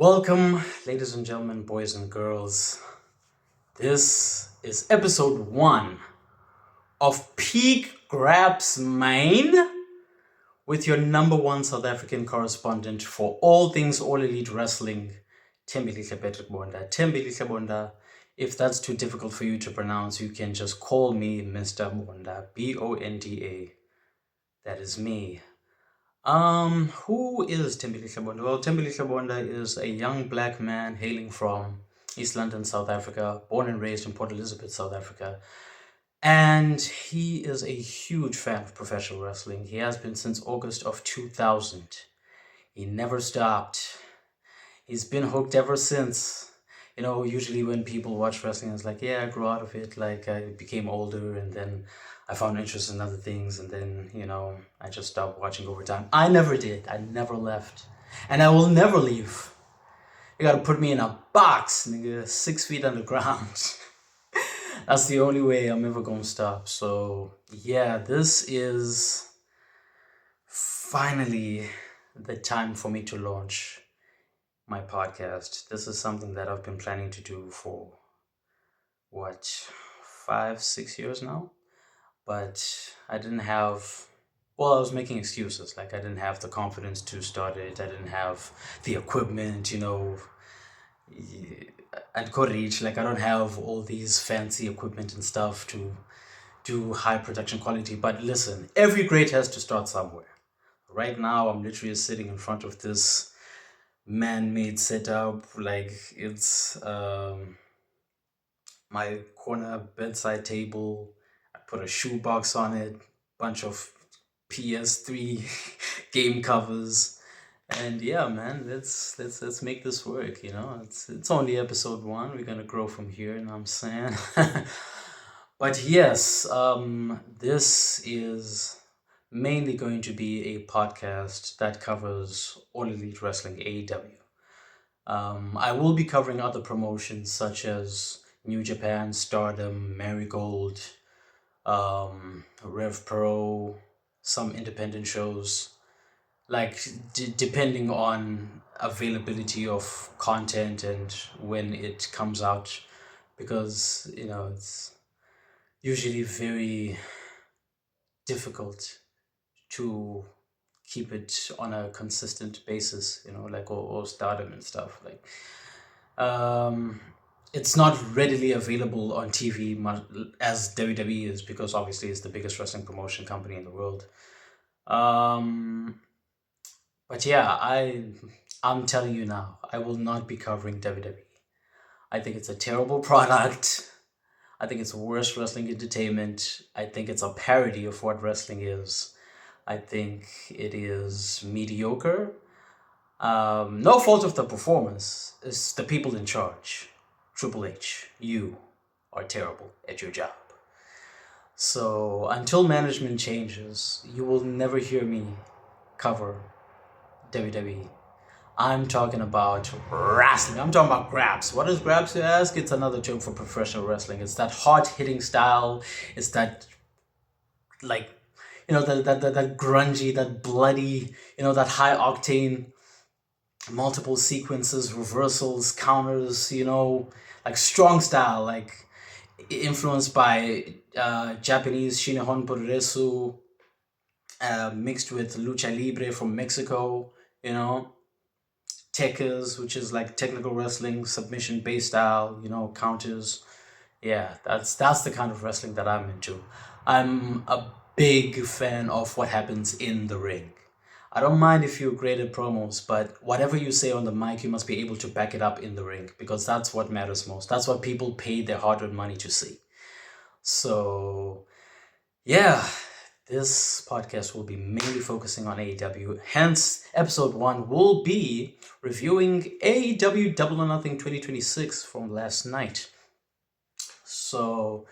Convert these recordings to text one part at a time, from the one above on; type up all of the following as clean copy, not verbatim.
Welcome, ladies and gentlemen, boys and girls. This is episode 1 of Peak Graps Mayne with your number one South African correspondent for all things All Elite Wrestling, Tembelihle Bonda. Tembelihle Bonda. If that's too difficult for you to pronounce, you can just call me Mr. Bonda, Bonda. That is me. Who is Tembelihle Bonda? Well, Tembelihle Bonda is a young black man hailing from East London, South Africa, born and raised in Port Elizabeth, South Africa. And he is a huge fan of professional wrestling. He has been since August of 2000. He never stopped. He's been hooked ever since. Usually when people watch wrestling, it's like, yeah, I grew out of it. Like, I became older and then I found interest in other things. And then, I just stopped watching over time. I never did. I never left. And I will never leave. You gotta put me in a box, nigga, 6 feet underground. That's the only way I'm ever gonna stop. So, yeah, this is finally the time for me to launch my podcast. This is something that I've been planning to do for 5-6 years now, but I didn't have, I was making excuses. Like, I didn't have the confidence to start it. I didn't have the equipment, at Courage. Like, I don't have all these fancy equipment and stuff to do high production quality. But listen, every great has to start somewhere. Right now, I'm literally sitting in front of this man-made setup. Like, it's my corner bedside table. I put a shoebox on it, bunch of PS3 game covers, and yeah, man, let's make this work. It's only episode 1. We're gonna grow from here. You know what I'm saying? But yes, this is mainly going to be a podcast that covers All Elite Wrestling AEW. I will be covering other promotions such as New Japan, Stardom, Marigold, Rev Pro, some independent shows, like depending on availability of content and when it comes out, because it's usually very difficult to keep it on a consistent basis, like or Stardom and stuff. Like, it's not readily available on TV as WWE is, because obviously it's the biggest wrestling promotion company in the world. But yeah, I'm telling you now, I will not be covering WWE. I think it's a terrible product. I think it's worse wrestling entertainment. I think it's a parody of what wrestling is. I think it is mediocre. No fault of the performance. It's the people in charge. Triple H, you are terrible at your job. So until management changes, you will never hear me cover WWE. I'm talking about wrestling. I'm talking about Graps. What is Graps, you ask? It's another term for professional wrestling. It's that hard-hitting style. It's that, like, that grungy, that bloody, that high-octane, multiple sequences, reversals, counters, like strong style, like influenced by Japanese Shinehon Puroresu, mixed with Lucha Libre from Mexico, Tekkas, which is like technical wrestling, submission based style, counters. Yeah, that's the kind of wrestling that I'm into. I'm a big fan of what happens in the ring. I don't mind if you're great at promos, but whatever you say on the mic, you must be able to back it up in the ring, because that's what matters most. That's what people pay their hard-earned money to see. So, yeah, this podcast will be mainly focusing on AEW. Hence, episode 1 will be reviewing AEW Double or Nothing 2026 from last night. So,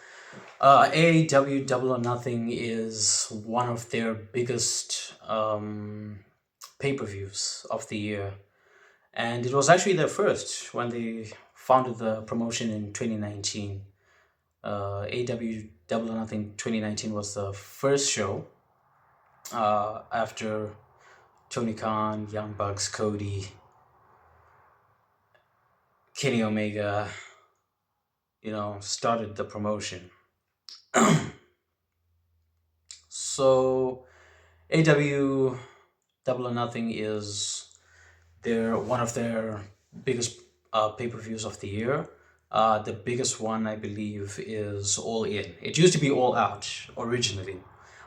AEW Double or Nothing is one of their biggest pay-per-views of the year. And it was actually their first when they founded the promotion in 2019. AEW Double or Nothing 2019 was the first show after Tony Khan, Young Bucks, Cody, Kenny Omega, started the promotion. So AW Double or Nothing is one of their biggest pay-per-views of the year. The biggest one, I believe, is All In. It used to be All Out originally,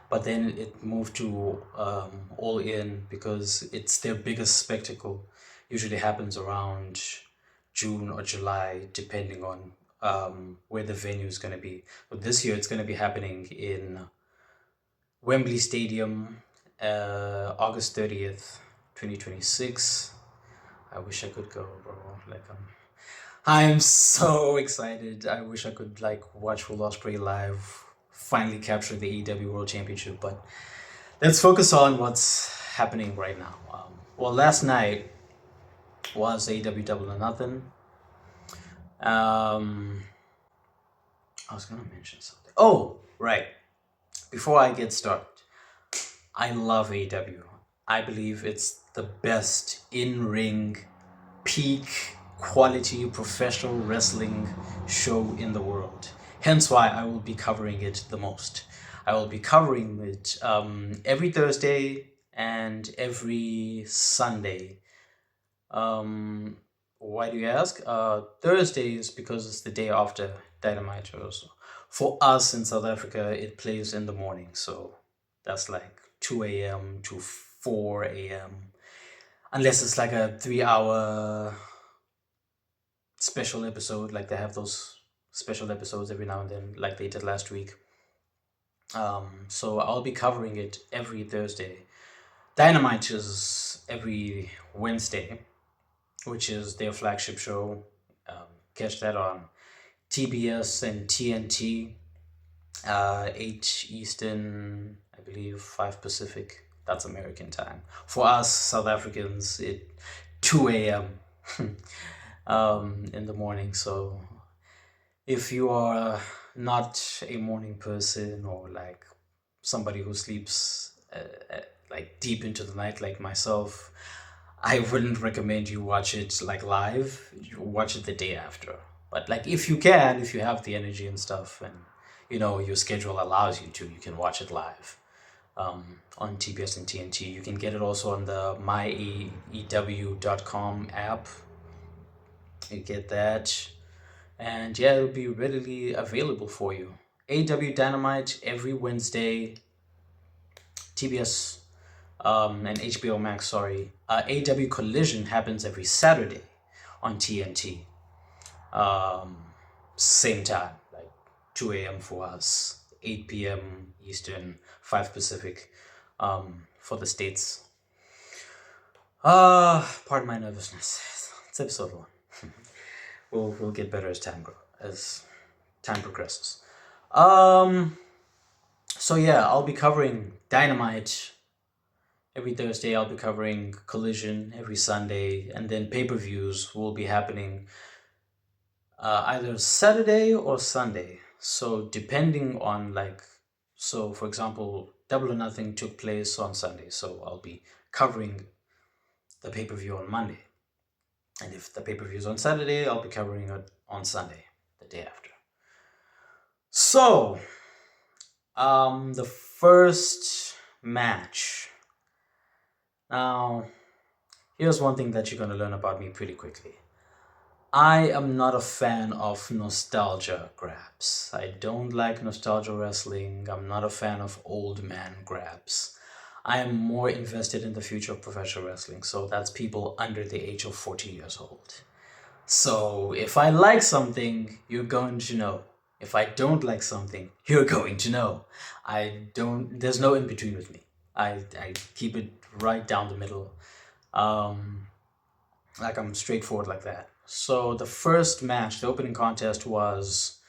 but then it moved to All In because it's their biggest spectacle. Usually happens around June or July, depending on where the venue is going to be. But this year, it's going to be happening in Wembley Stadium, August 30th, 2026. I wish I could go, bro. I'm so excited. I wish I could watch Will Ospreay live, finally capture the AEW World Championship. But let's focus on what's happening right now. Well, last night was AEW Double or Nothing. I was gonna mention something. Oh, right. Before I get started, I love AEW. I believe it's the best in-ring, peak quality professional wrestling show in the world. Hence why I will be covering it the most. I will be covering it every Thursday and every Sunday. Why do you ask? Thursdays because it's the day after Dynamite. Also, for us in South Africa, it plays in the morning, so that's like 2 a.m. to 4 a.m. Unless it's like a 3-hour special episode, like they have those special episodes every now and then, like they did last week. So I'll be covering it every Thursday. Dynamite is every Wednesday, which is their flagship show. Catch that on TBS and TNT, 8 Eastern, I believe 5 Pacific. That's American time. For us South Africans, it 2 a.m. In the morning. So if you are not a morning person or like somebody who sleeps like deep into the night like myself, I wouldn't recommend you watch it like live. You watch it the day after. But like if you have the energy and stuff, and your schedule allows you to, you can watch it live on TBS and TNT. You can get it also on the myaew.com app. You get that, and yeah, it'll be readily available for you. AW Dynamite every Wednesday. TBS and HBO Max, sorry. AW Collision happens every Saturday on TNT. Same time, like 2 a.m. for us, 8 p.m. Eastern, 5 Pacific for the States. Pardon my nervousness. It's episode 1. We'll get better as time progresses. So yeah, I'll be covering Dynamite every Thursday. I'll be covering Collision every Sunday, and then pay-per-views will be happening either Saturday or Sunday. So depending on for example, Double or Nothing took place on Sunday, so I'll be covering the pay-per-view on Monday. And if the pay-per-view is on Saturday, I'll be covering it on Sunday, the day after. So, the first match. Now, here's one thing that you're going to learn about me pretty quickly. I am not a fan of nostalgia grabs. I don't like nostalgia wrestling. I'm not a fan of old man grabs. I am more invested in the future of professional wrestling, so that's people under the age of 40 years old. So if I like something, you're going to know. If I don't like something, you're going to know. There's no in between with me. I keep it right down the middle. I'm straightforward like that. So the first match, the opening contest was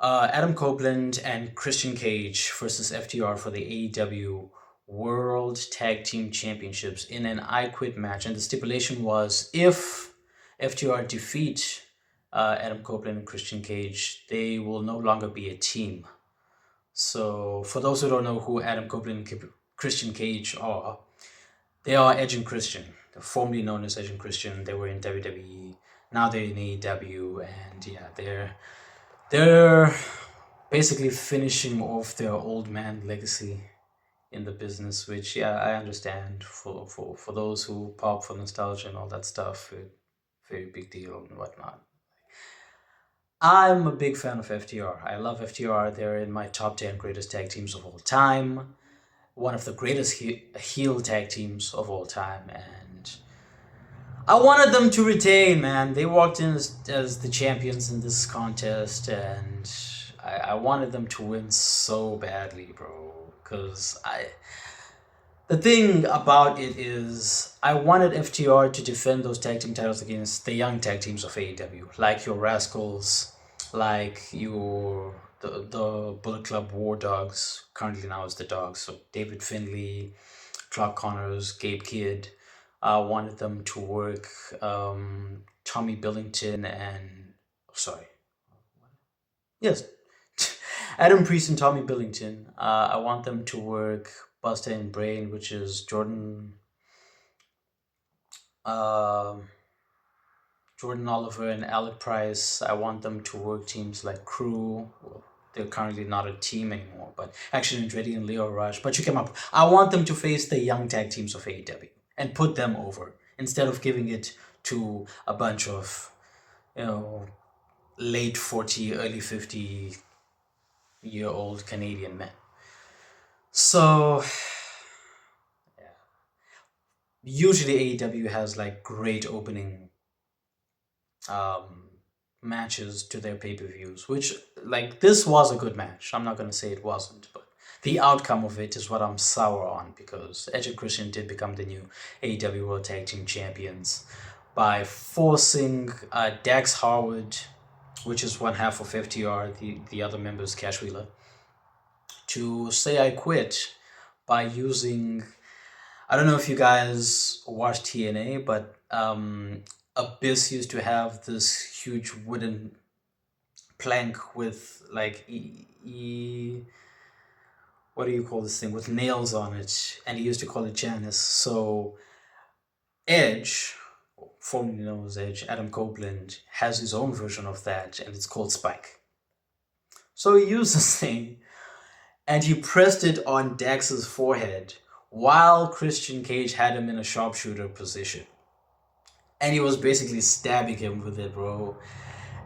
Adam Copeland and Christian Cage versus FTR for the AEW World Tag Team Championships in an I Quit match. And the stipulation was if FTR defeat Adam Copeland and Christian Cage, they will no longer be a team. So for those who don't know who Adam Copeland and Christian Cage are, they are Edge and Christian. They're formerly known as Edge and Christian. They were in WWE. Now they're in AEW, and yeah, they're basically finishing off their old man legacy in the business, which yeah, I understand for those who pop for nostalgia and all that stuff. Very big deal and whatnot. I'm a big fan of FTR. I love FTR. They're in my top 10 greatest tag teams of all time. One of the greatest heel tag teams of all time. And I wanted them to retain, man. They walked in as the champions in this contest, and I wanted them to win so badly, bro. Because the thing about it is, I wanted FTR to defend those tag team titles against the young tag teams of AEW, like your Rascals, like the Bullet Club War Dogs. Currently now it's the Dogs. So David Finlay, Clark Connors, Gabe Kidd. I wanted them to work Tommy Billington and sorry, yes, Adam Priest and Tommy Billington. I want them to work Buster and Brain, which is um Jordan Oliver and Alec Price. I want them to work teams like Crew. Well, they're currently not a team anymore, but actually Andretti and Leo Rush. But you came up. I want them to face the young tag teams of AEW and put them over instead of giving it to a bunch of, you know, late 40, early 50-year-old Canadian men. So usually AEW has like great opening um, matches to their pay-per-views, which like this was a good match. I'm not gonna say it wasn't, but the outcome of it is what I'm sour on because Edge and Christian did become the new AEW World Tag Team Champions by forcing Dax Harwood, which is one half of FTR, the other member is Cash Wheeler, to say I quit by using, I don't know if you guys watch TNA, but Abyss used to have this huge wooden plank with like what do you call this thing with nails on it, and he used to call it Janice. So Edge, formerly known as Edge, Adam Copeland, has his own version of that, and it's called Spike. So he used this thing and he pressed it on Dax's forehead while Christian Cage had him in a sharpshooter position. And he was basically stabbing him with it, bro.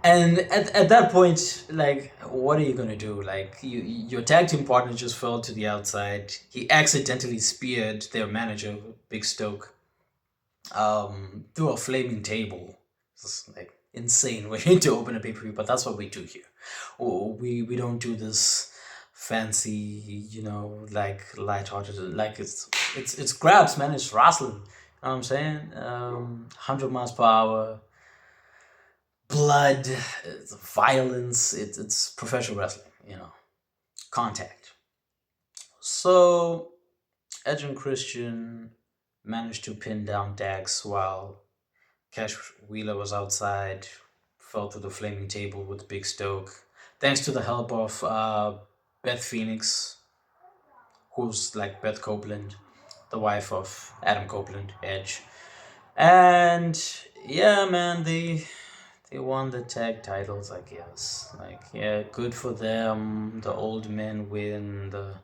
And at that point, like, what are you gonna do? Like, your tag team partner just fell to the outside. He accidentally speared their manager, Big Stoke, through a flaming table. It's like insane way to open a pay-per-view, but that's what we do here. We don't do this fancy, like lighthearted. Like it's grabs, man. It's wrestling. You know what I'm saying? 100 miles per hour, blood, it's violence. It's professional wrestling. Contact. So Edge and Christian managed to pin down Dax while Cash Wheeler was outside, fell through the flaming table with Big Stoke. Thanks to the help of Beth Phoenix, who's like Beth Copeland, the wife of Adam Copeland, Edge. And yeah, man, they won the tag titles, I guess. Like, yeah, good for them. The old men win. The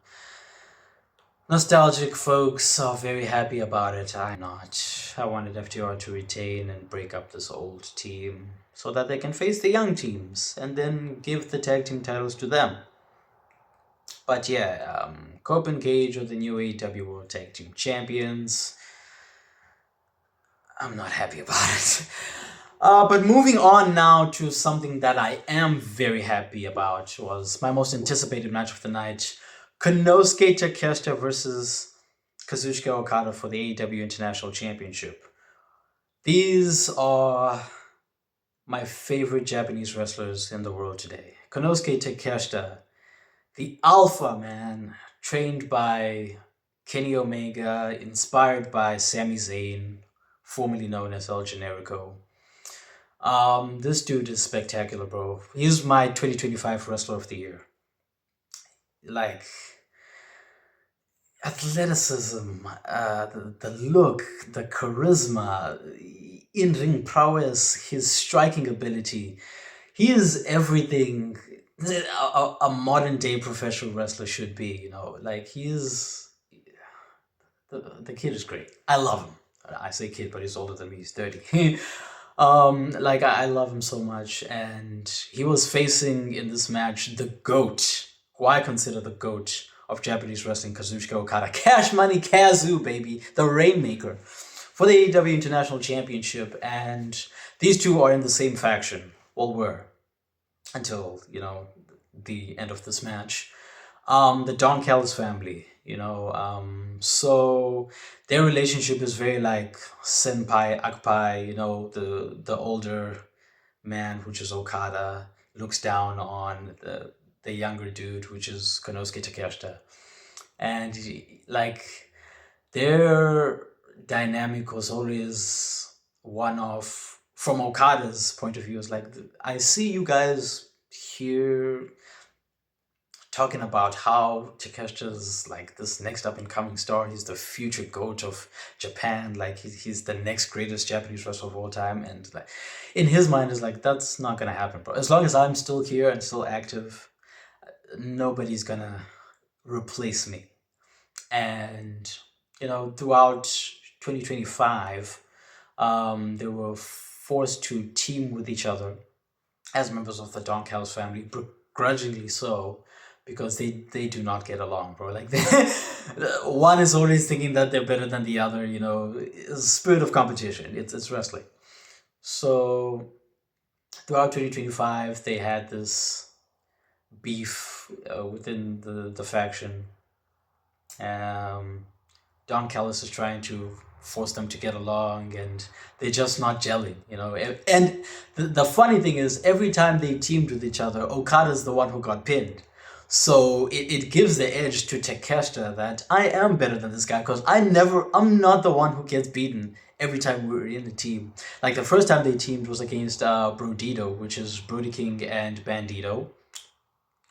nostalgic folks are very happy about it. I'm not. I wanted FTR to retain and break up this old team so that they can face the young teams and then give the tag team titles to them. But yeah, Cope and Cage are the new AEW World Tag Team Champions. I'm not happy about it. But moving on now to something that I am very happy about was my most anticipated match of the night. Konosuke Takeshita versus Kazuchika Okada for the AEW International Championship. These are my favorite Japanese wrestlers in the world today. Konosuke Takeshita, the alpha man, trained by Kenny Omega, inspired by Sami Zayn, formerly known as El Generico. This dude is spectacular, bro. He's my 2025 Wrestler of the Year. Like, athleticism, the look, the charisma. in-ring prowess, his striking ability. He is everything a modern day professional wrestler should be. Like he is. The kid is great. I love him. I say kid, but he's older than me. He's 30. Like I love him so much, and he was facing in this match the GOAT, who I consider the GOAT of Japanese wrestling, Kazuchika Okada. Cash Money Kazu, baby, the Rainmaker, for the AEW International Championship, and these two are in the same faction. Well, were until the end of this match. The Don Callis family, so their relationship is very like senpai, akpai, the older man, which is Okada, looks down on the younger dude, which is Konosuke Takeshita. And like their dynamic was always one of, from Okada's point of view, is like, I see you guys here talking about how Takeshita's like this next up and coming star. He's the future GOAT of Japan. Like he's the next greatest Japanese wrestler of all time. And like in his mind is like, that's not gonna happen, bro. As long as I'm still here and still active, nobody's gonna replace me. And throughout 2025, they were forced to team with each other as members of the Don Callis family, begrudgingly so, because they do not get along, bro. Like one is always thinking that they're better than the other. It's a spirit of competition. It's wrestling. So throughout 2025, they had this beef within the faction. Don Callis is trying to force them to get along, and they're just not gelling, And the funny thing is, every time they teamed with each other, Okada's the one who got pinned. So it gives the edge to Takeshita that I am better than this guy, because I'm not the one who gets beaten every time we're in a team. Like the first time they teamed was against Brodito, which is Brody King and Bandito.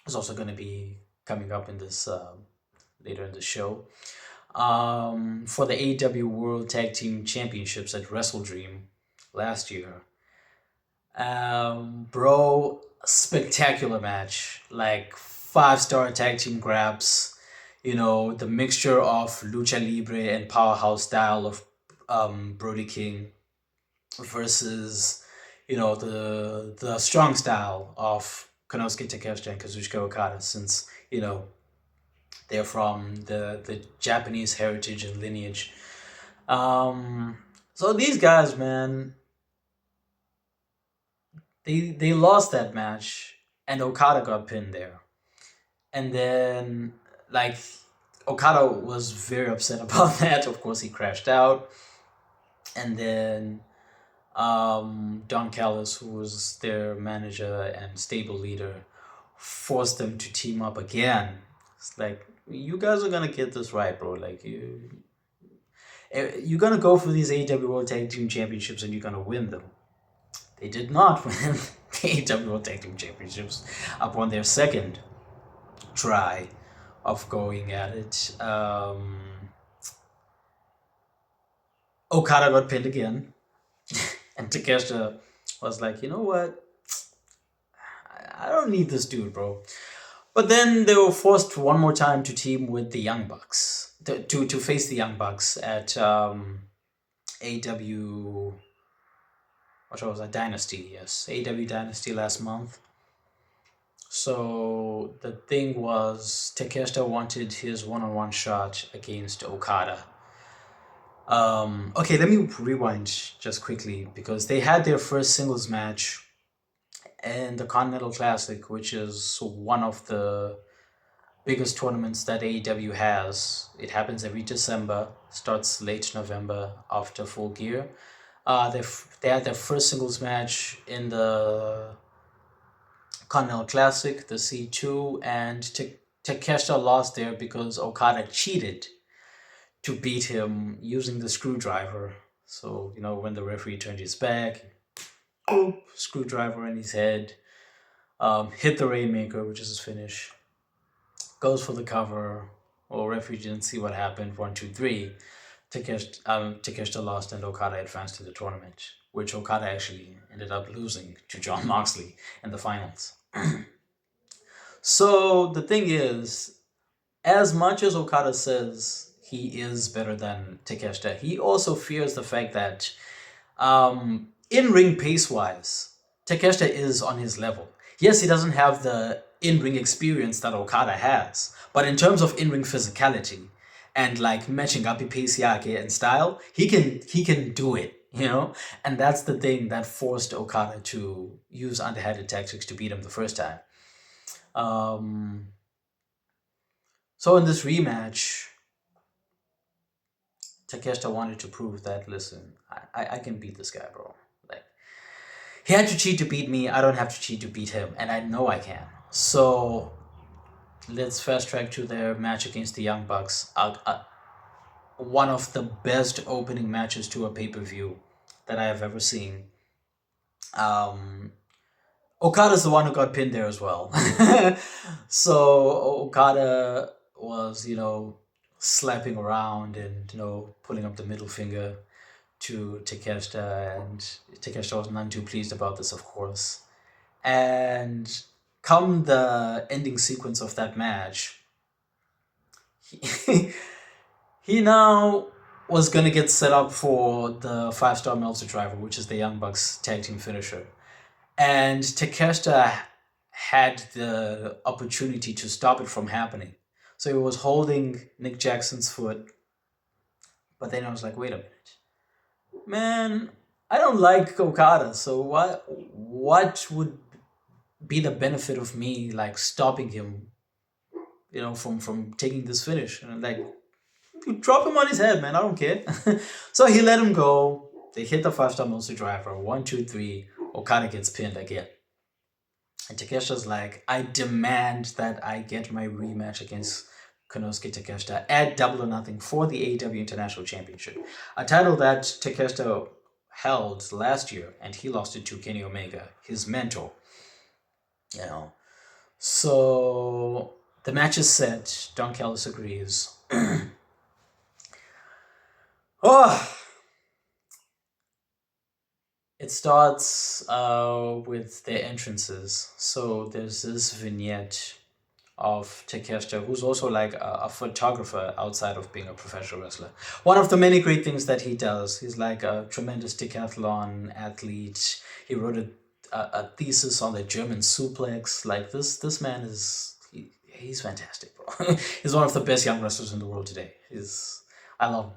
It's also going to be coming up in this later in the show. For the AEW World Tag Team Championships at Wrestle Dream last year. Bro, spectacular match. Like 5-star tag team grabs. The mixture of lucha libre and powerhouse style of Brody King versus the strong style of Konosuke Takeshita and Kazuchika Okada, since they're from the Japanese heritage and lineage. So these guys, man, they lost that match, and Okada got pinned there. And then, like, Okada was very upset about that. Of course, he crashed out. And then Don Callis, who was their manager and stable leader, forced them to team up again. It's like, you guys are gonna get this right, bro. Like you're gonna go for these AEW World Tag Team Championships and you're gonna win them. They did not win the AEW World Tag Team Championships upon their second try of going at it. Okada got pinned again, and Takeshita was like, you know what? I don't need this dude, bro. But then they were forced one more time to team with the Young Bucks, to face the Young Bucks at AEW, what was that? Dynasty, yes. AEW Dynasty last month. So the thing was, Takeshita wanted his one-on-one shot against Okada. Okay, let me rewind just quickly, because they had their first singles match in the Continental Classic, which is one of the biggest tournaments that AEW has. It happens every December, starts late November after Full Gear. They had their first singles match in the Continental Classic, the C2, and Takeshita lost there because Okada cheated to beat him using the screwdriver. So, when the referee turned his back, boop, screwdriver in his head, hit the Rainmaker, which is his finish, goes for the cover. Well, referee didn't see what happened, 1, 2, 3. Takeshita lost and Okada advanced to the tournament, which Okada actually ended up losing to John Moxley in the finals. So the thing is, as much as Okada says he is better than Takeshita, he also fears the fact that in ring pace wise, Takeshita is on his level. Yes, he doesn't have the in ring experience that Okada has, but in terms of in ring physicality and like matching up pace yake and style, he can do it, you know. And that's the thing that forced Okada to use underhanded tactics to beat him the first time. Um, so in this rematch, Takeshita wanted to prove that, listen, I can beat this guy, bro. Like, he had to cheat to beat me. I don't have to cheat to beat him. And I know I can. So let's fast track to their match against the Young Bucks. One of the best opening matches to a pay-per-view that I have ever seen. Um, Okada's the one who got pinned there as well. So Okada was, slapping around and, pulling up the middle finger to Takeshita, and Takeshita was none too pleased about this, of course. And come the ending sequence of that match, he, he now was gonna get set up for the 5-star Meltzer Driver, which is the Young Bucks tag team finisher. And Takeshita had the opportunity to stop it from happening. So he was holding Nick Jackson's foot, but then I was like, wait a minute. Man, I don't like Okada, so what would be the benefit of me like stopping him, from taking this finish? And I'm like, drop him on his head, man. I don't care. So he let him go. They hit the 5-star Monster Driver. 1, 2, 3. Okada gets pinned again. And Takeshita's like, I demand that I get my rematch against Konosuke Takeshita at Double or Nothing for the AEW International Championship, a title that Takeshita held last year, and he lost it to Kenny Omega, his mentor. So the match is set. Don Callis agrees. Oh, it starts with their entrances. So there's this vignette of Takeshita, who's also like a photographer outside of being a professional wrestler. One of the many great things that he does, he's like a tremendous decathlon athlete. He wrote a thesis on the German suplex. Like this man he's fantastic, bro. He's one of the best young wrestlers in the world today. I love him.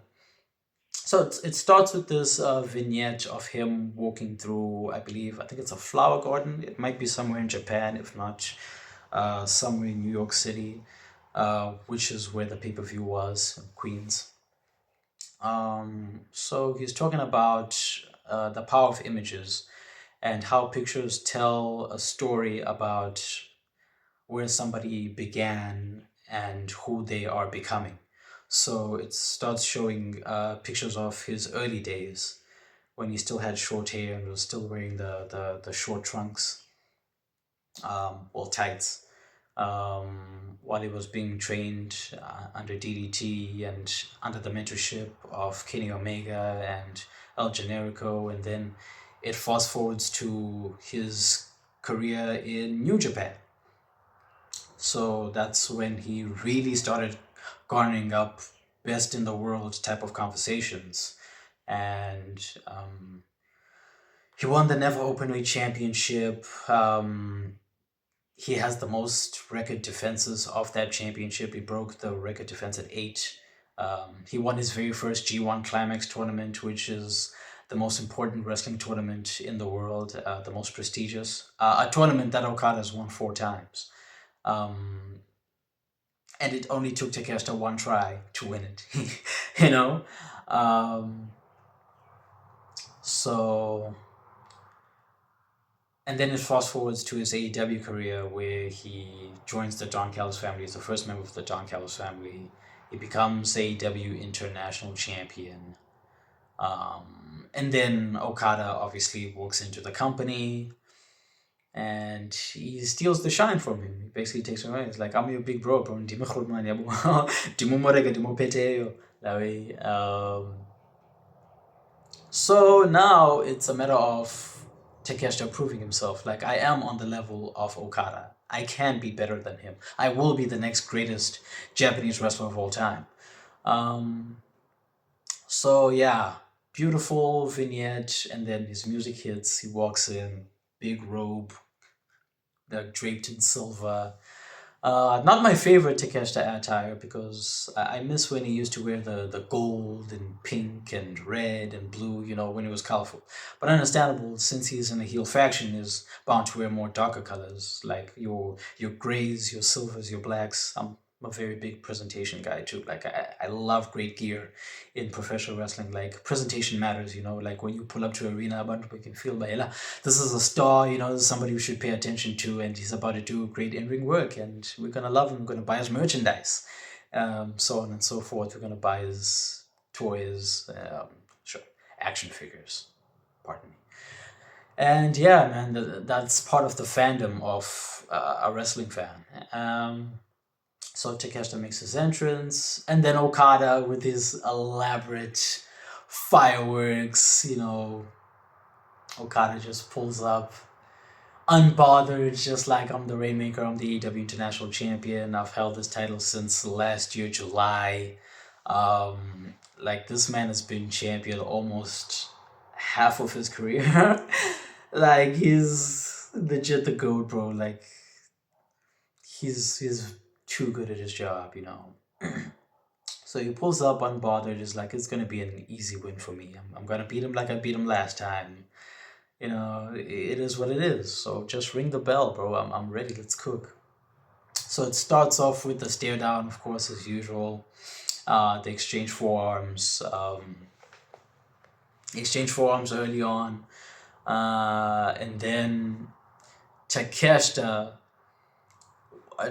So it starts with this vignette of him walking through, I think it's a flower garden. It might be somewhere in Japan, if not somewhere in New York City, which is where the pay-per-view was, in Queens. So he's talking about the power of images and how pictures tell a story about where somebody began and who they are becoming. So it starts showing pictures of his early days when he still had short hair and was still wearing the short trunks, or tights, while he was being trained under DDT and under the mentorship of Kenny Omega and El Generico. And then it fast forwards to his career in New Japan. So that's when he really started garnering up best in the world type of conversations. And he won the Never Openweight Championship. He has the most record defenses of that championship. He broke the record defense at 8. He won his very first G1 Climax tournament, which is the most important wrestling tournament in the world, the most prestigious. A tournament that Okada has won 4 times. And it only took Takeshita 1 try to win it, So, and then it fast forwards to his AEW career, where he joins the Don Callis family. He's the first member of the Don Callis family. He becomes AEW International Champion. And then Okada obviously walks into the company, and he steals the shine from him. He basically takes him away. He's like, I'm your big bro, bro. That way. So now it's a matter of Takeshita proving himself. Like, I am on the level of Okada. I can be better than him. I will be the next greatest Japanese wrestler of all time. Um, so yeah, beautiful vignette, and then his music hits. He walks in, big robe, draped in silver. Not my favorite Takeshita attire because I miss when he used to wear the gold and pink and red and blue, when he was colorful. But understandable since he's in a heel faction, is bound to wear more darker colors like your grays, your silvers, your blacks. I'm a very big presentation guy too. Like I love great gear in professional wrestling. Like presentation matters, like when you pull up to arena, but we can feel by this is a star, this is somebody we should pay attention to, and he's about to do great in-ring work, and we're gonna love him, we're gonna buy his merchandise, so on and so forth. We're gonna buy his toys, sure, action figures, pardon me. And yeah, man, that's part of the fandom of a wrestling fan. So Takeshita makes his entrance, and then Okada with his elaborate fireworks, Okada just pulls up unbothered, just like I'm the Rainmaker, I'm the AEW International Champion. I've held this title since last year, July. Like this man has been champion almost half of his career. Like he's legit the GOAT, bro. Like he's too good at his job. So he pulls up unbothered, is like it's gonna be an easy win for me. I'm gonna beat him like I beat him last time. It is what it is. So just ring the bell, bro. I'm ready. Let's cook. So it starts off with the stare down, of course, as usual. They exchange forearms early on, and then Takeshita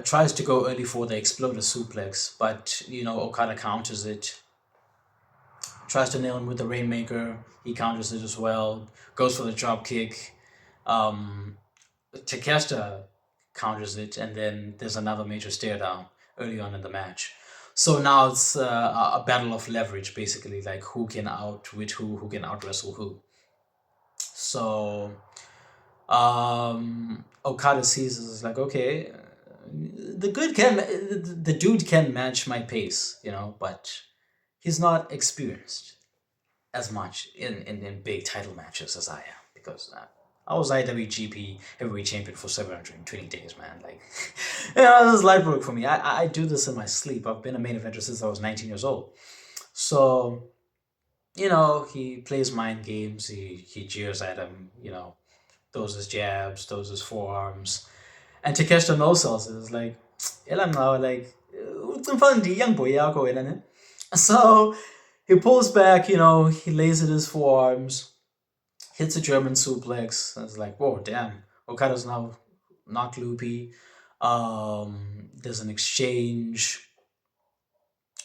tries to go early for the exploder suplex, but Okada counters it. Tries to nail him with the Rainmaker. He counters it as well. Goes for the drop kick. Takeshita counters it, and then there's another major stare down early on in the match. So now it's a battle of leverage, basically, like who can outwit who can out wrestle who. So Okada sees this is like, okay, the dude can match my pace, but he's not experienced as much in big title matches as I am, because I was IWGP heavyweight champion for 720 days, man. Like, this is light work for me. I do this in my sleep. I've been a main eventer since I was 19 years old. So, he plays mind games. He jeers at him. Throws his jabs, throws his forearms, and Takeshita no sells it. It's like, now, like, young boy, so he pulls back. He lays at his forearms, hits a German suplex. And it's like, whoa, damn. Okada's now not loopy. There's an exchange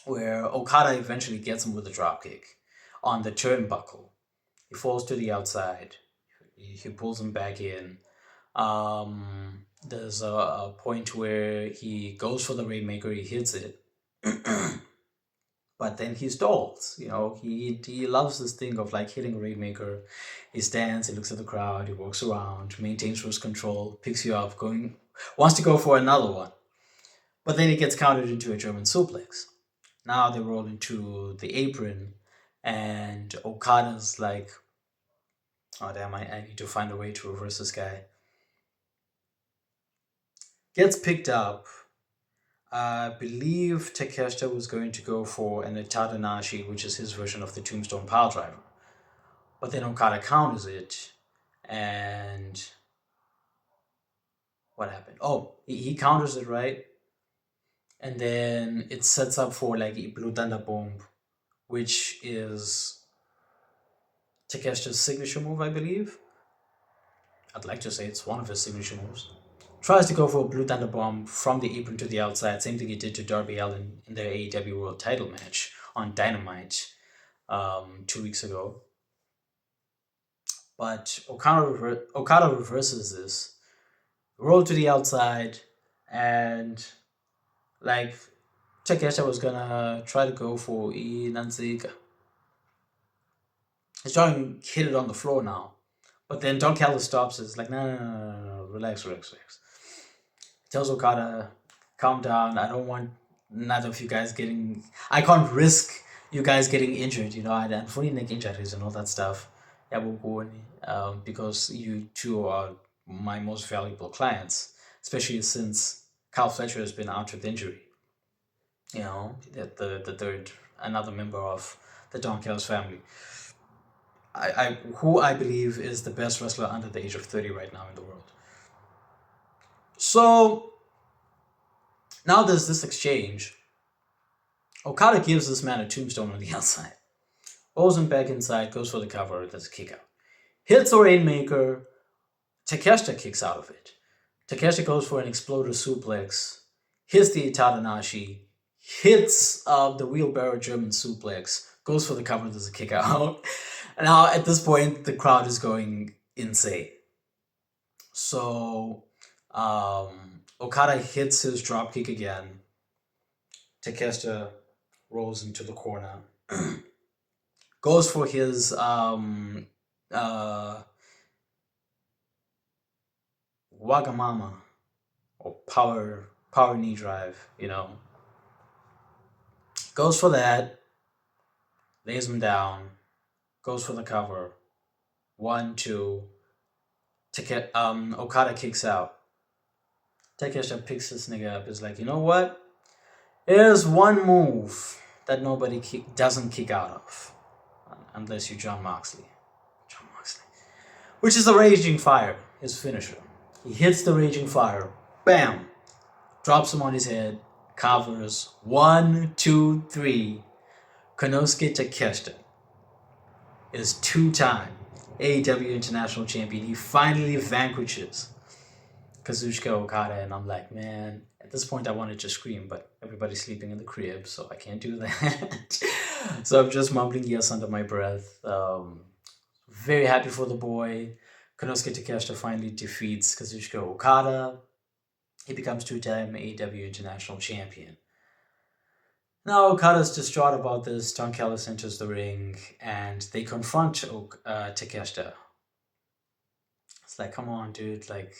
where Okada eventually gets him with a dropkick on the turnbuckle. He falls to the outside. He pulls him back in. There's a point where he goes for the Rainmaker. He hits it. But then he stalls. He loves this thing of like hitting a Rainmaker. He stands, he looks at the crowd, he walks around, maintains wrist control, picks you up, wants to go for another one. But then he gets countered into a German suplex. Now they roll into the apron, and Okada's like, oh damn, I need to find a way to reverse this guy. Gets picked up. I believe Takeshita was going to go for an Itadanashi, which is his version of the Tombstone Piledriver. But then Okada counters it, and what happened? Oh, he counters it, right? And then it sets up for like a Blue Thunder Bomb, which is Takeshita's signature move, I believe. I'd like to say it's one of his signature moves. Tries to go for a Blue Thunder Bomb from the apron to the outside, same thing he did to Darby Allin in their AEW World Title match on Dynamite 2 weeks ago. But Okada reverses this, roll to the outside, and like Takeshita was gonna try to go for Inanzika. He's trying to hit it on the floor now. But then Don Callis stops. It's like, no, relax. Tells Okada, calm down. I don't want neither of you guys getting. I can't risk you guys getting injured. And for neck injuries and all that stuff. Yeah, because you two are my most valuable clients, especially since Kyle Fletcher has been out with injury. The third, another member of the Don Callis family. Who I believe is the best wrestler under the age of 30 right now in the world. So now there's this exchange. Okada gives this man a tombstone on the outside. Rolls him back inside, goes for the cover, does a kick out. Hits a Rainmaker. Takeshita kicks out of it. Takeshita goes for an exploder suplex. Hits the Itadanashi. Hits the wheelbarrow German suplex. Goes for the cover, does a kick out. Now, at this point, the crowd is going insane. So, Okada hits his dropkick again. Takeshita rolls into the corner. Goes for his Wagamama or power knee drive, Goes for that. Lays him down. Goes for the cover. 1, 2. Okada kicks out. Takeshita picks this nigga up. Is like, you know what? There's one move that nobody doesn't kick out of. Unless you're Jon Moxley. Which is the Raging Fire, his finisher. He hits the Raging Fire. Bam! Drops him on his head. Covers. 1, 2, 3. Konosuke Takeshita is 2-time AEW International Champion. He finally vanquishes Kazuchika Okada, and I'm like, man, at this point I wanted to scream, but everybody's sleeping in the crib, so I can't do that. So I'm just mumbling yes under my breath. Very happy for the boy. Konosuke Takeshita finally defeats Kazuchika Okada. He becomes 2-time AEW International Champion. Now Okada's distraught about this. Don Callis enters the ring, and they confront Takeshita. It's like, come on, dude. Like,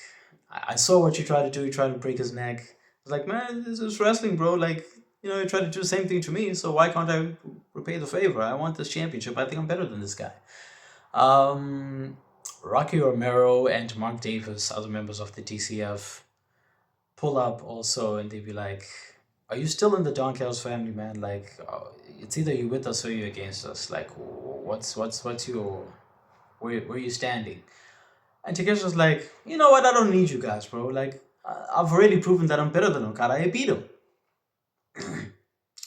I saw what you tried to do. You tried to break his neck. It's like, man, this is wrestling, bro. Like, you tried to do the same thing to me, so why can't I repay the favor? I want this championship. I think I'm better than this guy. Rocky Romero and Mark Davis, other members of the DCF, pull up also, and they be like, are you still in the Don Callis family, man? Like, it's either you with us or you against us. Like, what's your, where are you standing? And Takeshita's like, you know what? I don't need you guys, bro. Like, I've already proven that I'm better than Okada. I beat him.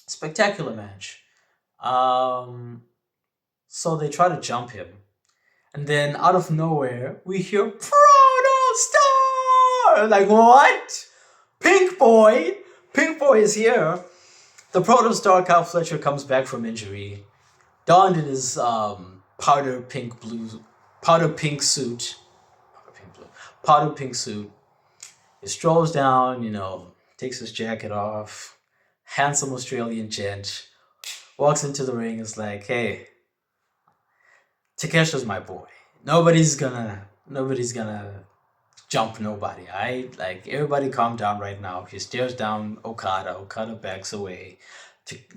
Spectacular match. So they try to jump him. And then out of nowhere, we hear Protostar! Like, what? Pink Boy is here. The Protostar, Kyle Fletcher, comes back from injury, donned in his powder pink suit. He strolls down, takes his jacket off. Handsome Australian gent. Walks into the ring, is like, hey, Takeshita's my boy. Nobody's gonna jump nobody, alright? Like, everybody calm down right now. He stares down Okada. Okada backs away.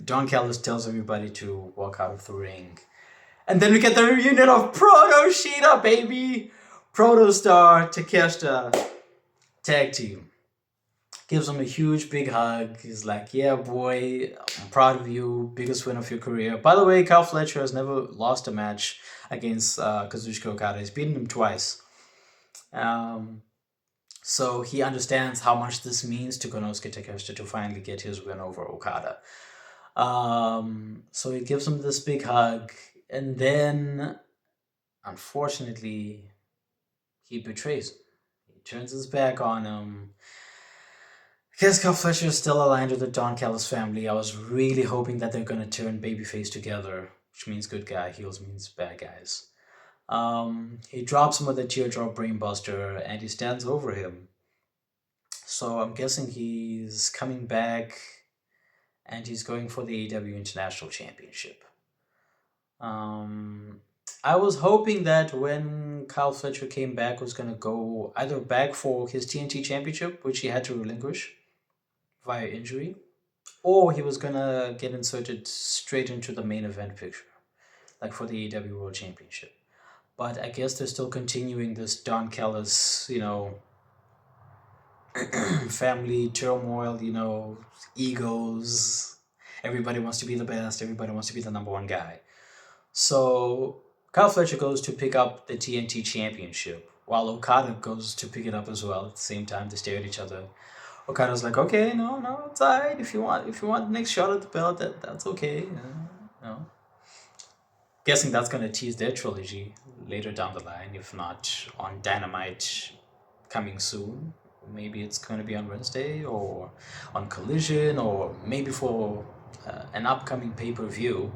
Don Callis tells everybody to walk out of the ring. And then we get the reunion of Proto Sheeta, baby! Protostar, Takeshita, tag team. Gives him a huge, big hug. He's like, yeah, boy, I'm proud of you. Biggest win of your career. By the way, Kyle Fletcher has never lost a match against Kazuchika Okada. He's beaten him twice. So he understands how much this means to Konosuke Takeshita to finally get his win over Okada. So he gives him this big hug. And then, unfortunately, he betrays him. He turns his back on him. Because Kyle Fletcher is still aligned with the Don Callis family. I was really hoping that they're going to turn babyface together, which means good guy, heels means bad guys. He drops him with a teardrop brainbuster, and he stands over him. So I'm guessing he's coming back and he's going for the AEW International Championship. Um, I was hoping that when Kyle Fletcher came back, was gonna go either back for his TNT Championship, which he had to relinquish via injury, or he was gonna get inserted straight into the main event picture, like for the AEW World Championship. But I guess they're still continuing this Don Callis, family turmoil, egos. Everybody wants to be the best. Everybody wants to be the number one guy. So Kyle Fletcher goes to pick up the TNT Championship, while Okada goes to pick it up as well. At the same time, they stare at each other. Okada's like, okay, no, it's alright. If you want the next shot at the belt, that's okay. No. Guessing that's gonna tease their trilogy later down the line, if not on Dynamite coming soon. Maybe it's going to be on Wednesday or on Collision or maybe for an upcoming pay-per-view.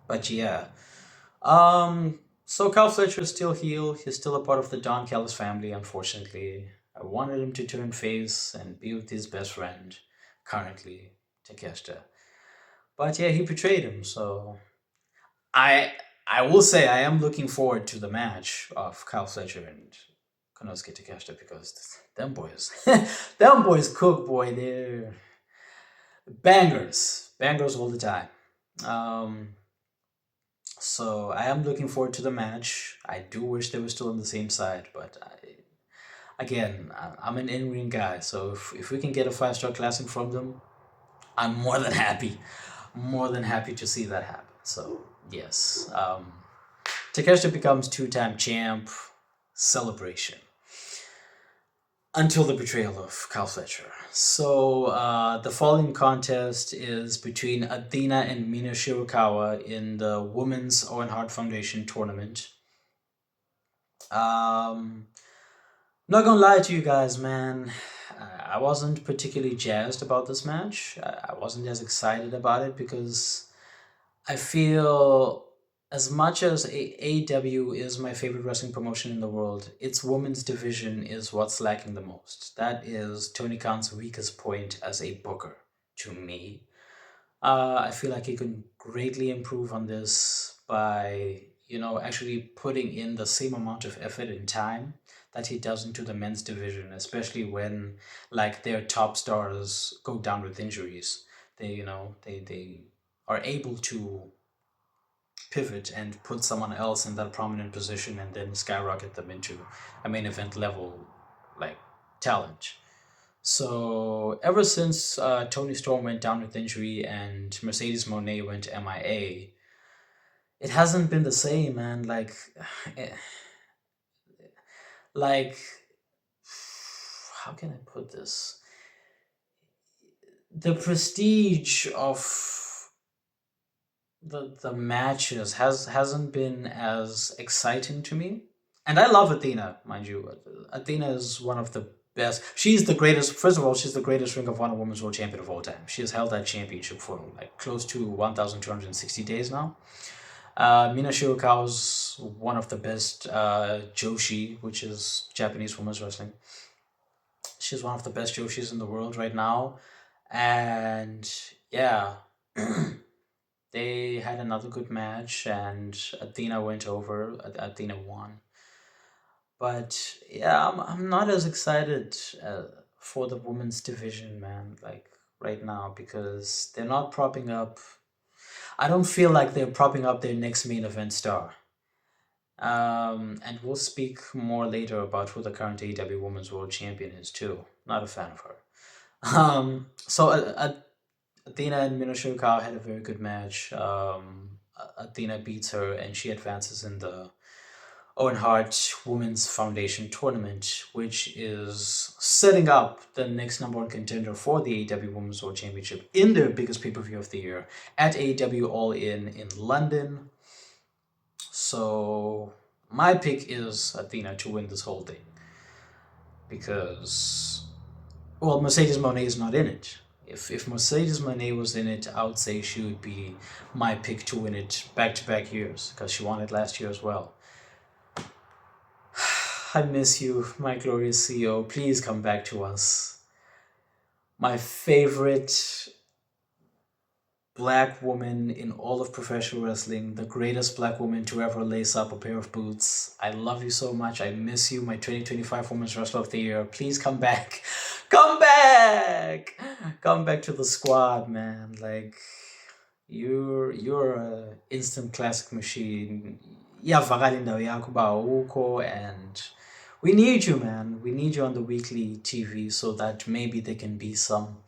But yeah. So Kyle Fletcher is still heel. He's still a part of the Don Callis family, unfortunately. I wanted him to turn face and be with his best friend, currently, Takeshita. But yeah, he betrayed him, so I I will say I am looking forward to the match of Kyle Fletcher and Konosuke Takeshita because them boys, them boys cook, boy. They're bangers all the time. Um, so I am looking forward to the match. I do wish they were still on the same side, but I'm an in-ring guy, so if we can get a 5-star classic from them, I'm more than happy. More than happy to see that happen. So yes, Takeshita becomes two-time champ. Celebration until the betrayal of Kyle Fletcher. So the following contest is between Athena and Mina Shirakawa in the Women's Owen Hart Foundation tournament. Not gonna lie to you guys, man. I wasn't particularly jazzed about this match. I wasn't as excited about it because I feel as much as AEW is my favorite wrestling promotion in the world, its women's division is what's lacking the most. That is Tony Khan's weakest point as a booker to me. I feel like he can greatly improve on this by, actually putting in the same amount of effort and time that he does into the men's division, especially when like their top stars go down with injuries. They are able to pivot and put someone else in that prominent position and then skyrocket them into a main event level like talent. So ever since Tony Storm went down with injury and Mercedes Moné went MIA, it hasn't been the same, man. Eh, like, how can I put this? The prestige of the matches hasn't been as exciting to me. And I love Athena, mind you. Athena is one of the best. She's the greatest. First of all, she's the greatest Ring of Honor Women's World Champion of all time. She has held that championship for like close to 1,260 days now. Mina Shirakawa is one of the best Joshi, which is Japanese women's wrestling. She's one of the best Joshis in the world right now. And yeah, they had another good match, and Athena went over. Athena won. But yeah, I'm not as excited for the women's division, man, like right now, because they're not propping up. I don't feel like they're propping up their next main event star. And we'll speak more later about who the current AEW Women's World Champion is, too. Not a fan of her. So Athena and Mina Shirakawa had a very good match. Athena beats her, and she advances in the Owen Hart Women's Foundation tournament, which is setting up the next number one contender for the AEW Women's World Championship in their biggest pay-per-view of the year at AEW All In London. So my pick is Athena to win this whole thing because, well, Mercedes Moné is not in it. If Mercedes Moné was in it, I would say she would be my pick to win it back-to-back years because she won it last year as well. I miss you, my glorious CEO. Please come back to us. my favorite black woman in all of professional wrestling, the greatest black woman to ever lace up a pair of boots. I love you so much. I miss you, my 2025 Women's Wrestler of the Year. Please come back. Come back! Come back to the squad, man. Like, you're a instant classic machine. Iyavakala indawo yakho uba awukho, and we need you, man. We need you on the weekly TV so that maybe there can be some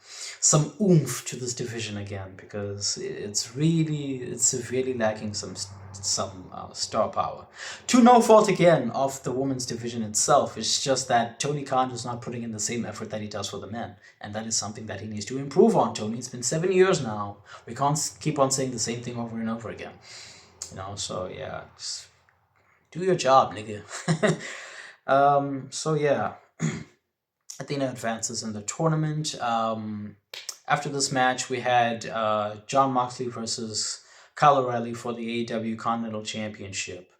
oomph to this division again, because it's severely lacking some star power. To no fault again of the women's division itself. It's just that Tony Khan is not putting in the same effort that he does for the men, and that is something that he needs to improve on. Tony, it's been 7 years now. We can't keep on saying the same thing over and over again. So yeah, just do your job, nigga. So yeah, Athena advances in the tournament. After this match, we had Jon Moxley versus Kyle O'Reilly for the AEW Continental Championship.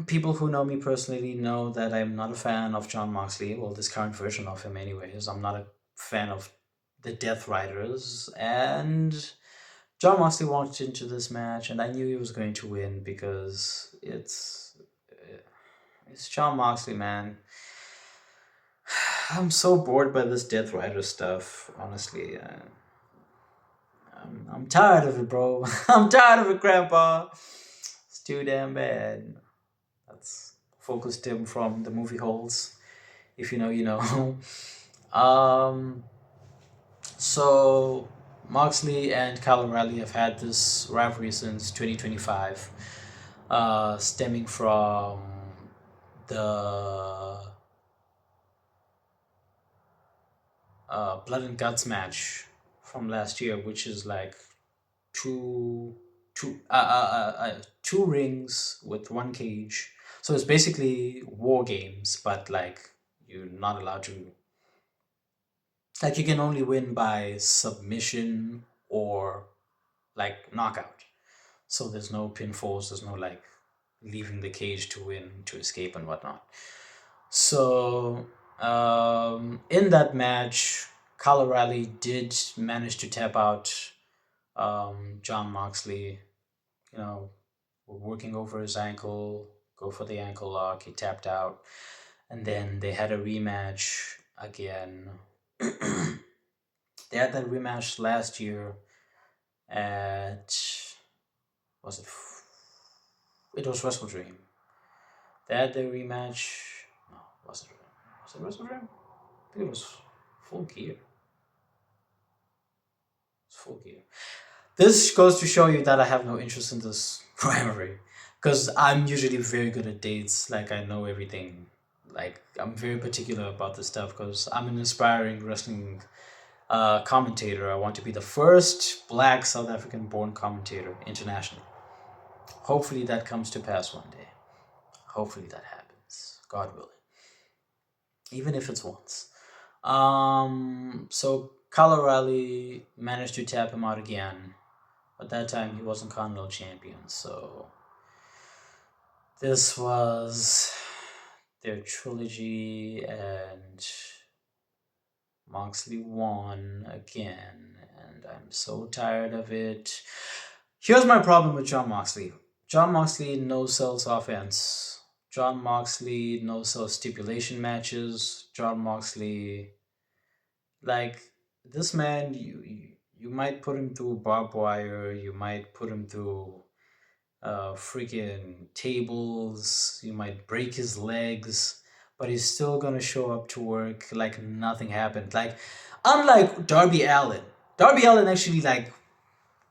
People who know me personally know that I'm not a fan of Jon Moxley, well, this current version of him anyways. I'm not a fan of the Death Riders, and Jon Moxley walked into this match, and I knew he was going to win because it's Jon Moxley, man. I'm so bored by this Death Rider stuff, honestly. I'm tired of it, bro. I'm tired of it, Grandpa. It's too damn bad. That's Focus Tim from the movie Holes. If you know, you know. So Moxley and Kyle O'Reilly have had this rivalry since 2025, stemming from the Blood and Guts match from last year, which is like two rings with one cage. So it's basically war games, but like you're not allowed to, like, you can only win by submission or like knockout. So there's no pinfalls, there's no like leaving the cage to win, to escape and whatnot. So in that match, Kyle O'Reilly did manage to tap out Jon Moxley, working over his ankle, go for the ankle lock, he tapped out, and then they had a rematch again. They had that rematch last year at, it was Wrestle Dream. They had their rematch. No, was it Wrestle Dream? I think it was Full Gear. It's Full Gear. This goes to show you that I have no interest in this rivalry, because I'm usually very good at dates. Like, I know everything. Like, I'm very particular about this stuff because I'm an aspiring wrestling commentator. I want to be the first black South African born commentator internationally. Hopefully that comes to pass one day. Hopefully that happens, God willing, even if it's once. So Kyle O'Reilly managed to tap him out again. At that time, he wasn't Continental Champion, so this was their trilogy, and Moxley won again, and I'm so tired of it. Here's my problem with Jon Moxley. Jon Moxley no-sells offense. Jon Moxley no-sells stipulation matches. Jon Moxley, like, this man, you might put him through barbed wire, you might put him through freaking tables, you might break his legs, but he's still gonna show up to work like nothing happened. Like, unlike Darby Allin. Darby Allin actually like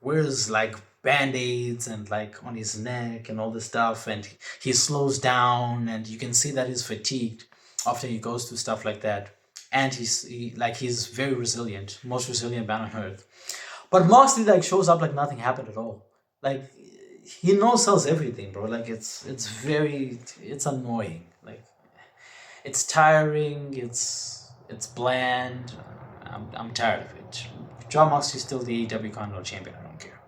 wears like band-aids and like on his neck and all this stuff, and he slows down, and you can see that he's fatigued after he goes through stuff like that. And he's very resilient, most resilient man on earth. But Moxley like shows up like nothing happened at all. Like, he no-sells everything, bro. Like, it's annoying. Like, it's tiring. It's bland. I'm tired of it. Jon Moxley's still the AEW Continental Champion. I don't care.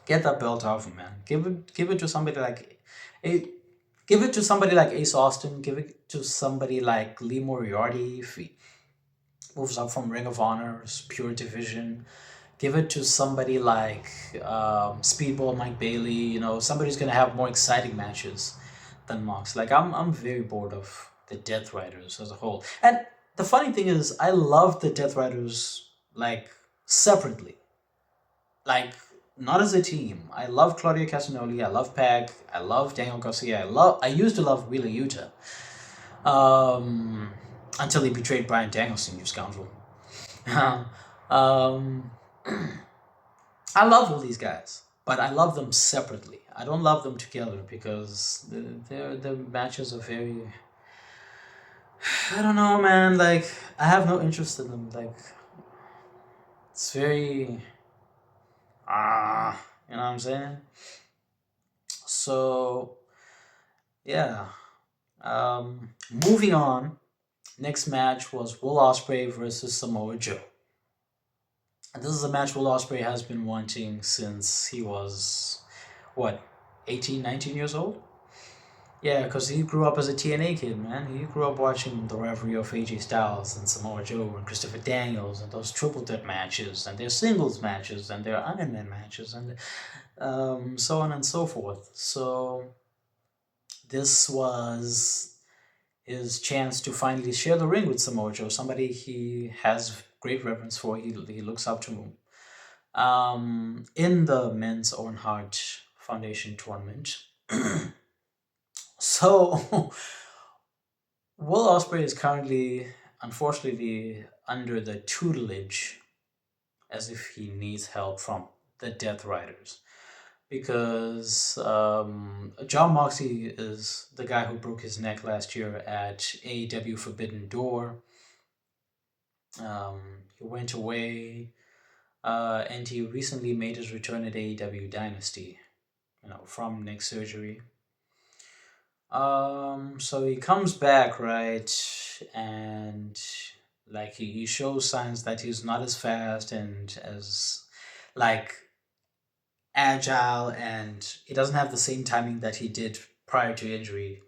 Get that belt off him, man. Give it to somebody like, give Give it to somebody like Ace Austin. Give it to somebody like Lee Moriarty if he moves up from Ring of Honor's Pure Division. Give it to somebody like Speedball Mike Bailey. Somebody's gonna have more exciting matches than Mox. Like I'm very bored of the Death Riders as a whole. And the funny thing is, I love the Death Riders like separately, like not as a team. I love Claudio Castagnoli. I love Pac. I love Daniel Garcia. I used to love Wheeler Yuta. Until he betrayed Bryan Danielson, you scoundrel. um, I love all these guys, but I love them separately. I don't love them together because the matches are very. I don't know, man. Like I have no interest in them. Like it's very. You know what I'm saying? So yeah. Moving on. Next match was Will Ospreay versus Samoa Joe. And this is a match Will Ospreay has been wanting since he was, what, 18, 19 years old? Yeah, because he grew up as a TNA kid, man. He grew up watching the rivalry of AJ Styles and Samoa Joe and Christopher Daniels and those triple threat matches and their singles matches and their Iron Man matches and so on and so forth. So this was his chance to finally share the ring with Samoa Joe, somebody he has great reverence for. He looks up to in the Men's Owen Hart Foundation tournament. So Will Ospreay is currently, unfortunately, under the tutelage, as if he needs help from the Death Riders. Because John Moxley is the guy who broke his neck last year at AEW Forbidden Door. He went away, and he recently made his return at AEW Dynasty, from neck surgery. So he comes back, right, and like he shows signs that he's not as fast and as like agile, and he doesn't have the same timing that he did prior to injury.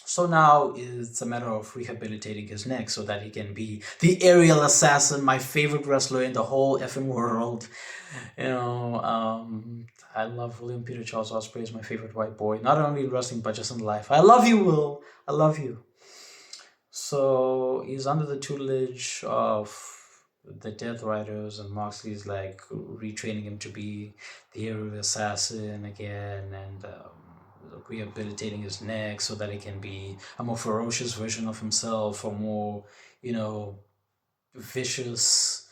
So now it's a matter of rehabilitating his neck so that he can be the aerial assassin, my favorite wrestler in the whole effing world. I love William Peter Charles Ospreay is my favorite white boy, not only in wrestling but just in life. I love you, Will. I love you. So he's under the tutelage of the Death Riders, and Moxley's like retraining him to be the aerial assassin again, and rehabilitating his neck so that he can be a more ferocious version of himself, a more, vicious,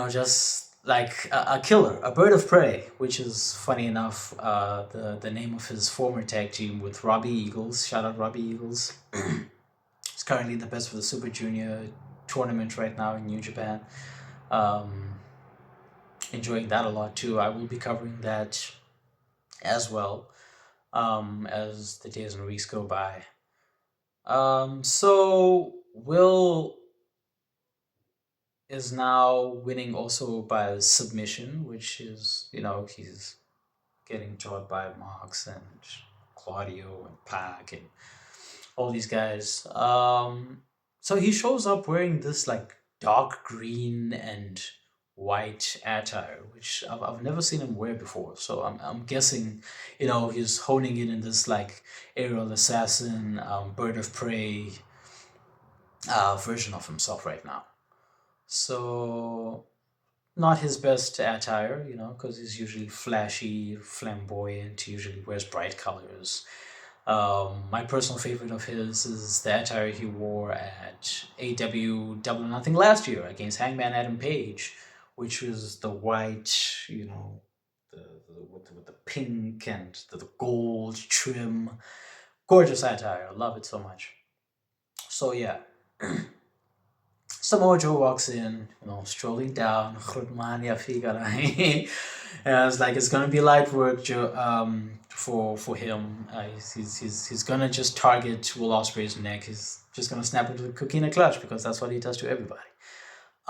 just like a killer, a bird of prey, which is funny enough, the name of his former tag team with Robbie Eagles. Shout out Robbie Eagles. He's currently the best for the Super Junior tournament right now in New Japan. Enjoying that a lot too. I will be covering that as well as the days and weeks go by. So Will is now winning also by submission, which is, he's getting taught by Mox and Claudio and Pac and all these guys. So he shows up wearing this like dark green and white attire, which I've never seen him wear before. So I'm guessing, he's honing in this like aerial assassin, bird of prey version of himself right now. So not his best attire, because he's usually flashy, flamboyant. He usually wears bright colors. My personal favorite of his is the attire he wore at AW Double or Nothing last year against Hangman Adam Page, which was the white, with the pink and the gold trim. Gorgeous attire. I love it so much. So yeah. Samoa Joe walks in, strolling down. And it's like it's gonna be light work, for him. He's gonna just target Will Ospreay's neck. He's just gonna snap into the coquina clutch because that's what he does to everybody.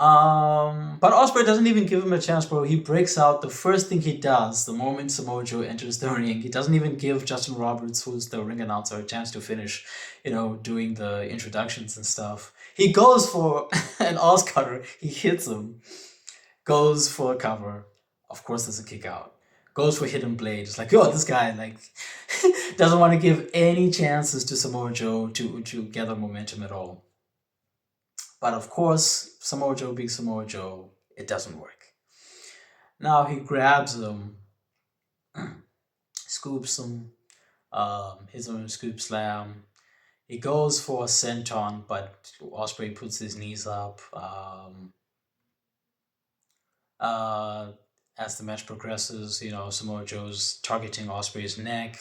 But Osprey doesn't even give him a chance, bro. He breaks out. The first thing he does the moment Samoa Joe enters the ring, he doesn't even give Justin Roberts, who's the ring announcer, a chance to finish, doing the introductions and stuff. He goes for an Oz cutter. He hits him. Goes for a cover. Of course, there's a kick out. Goes for hidden blade. It's like, yo, this guy doesn't want to give any chances to Samoa Joe to gather momentum at all. But of course, Samoa Joe being Samoa Joe, it doesn't work. Now he grabs him, scoops him, hits him with a scoop slam. He goes for a senton, but Osprey puts his knees up. As the match progresses, Samoa Joe's targeting Osprey's neck,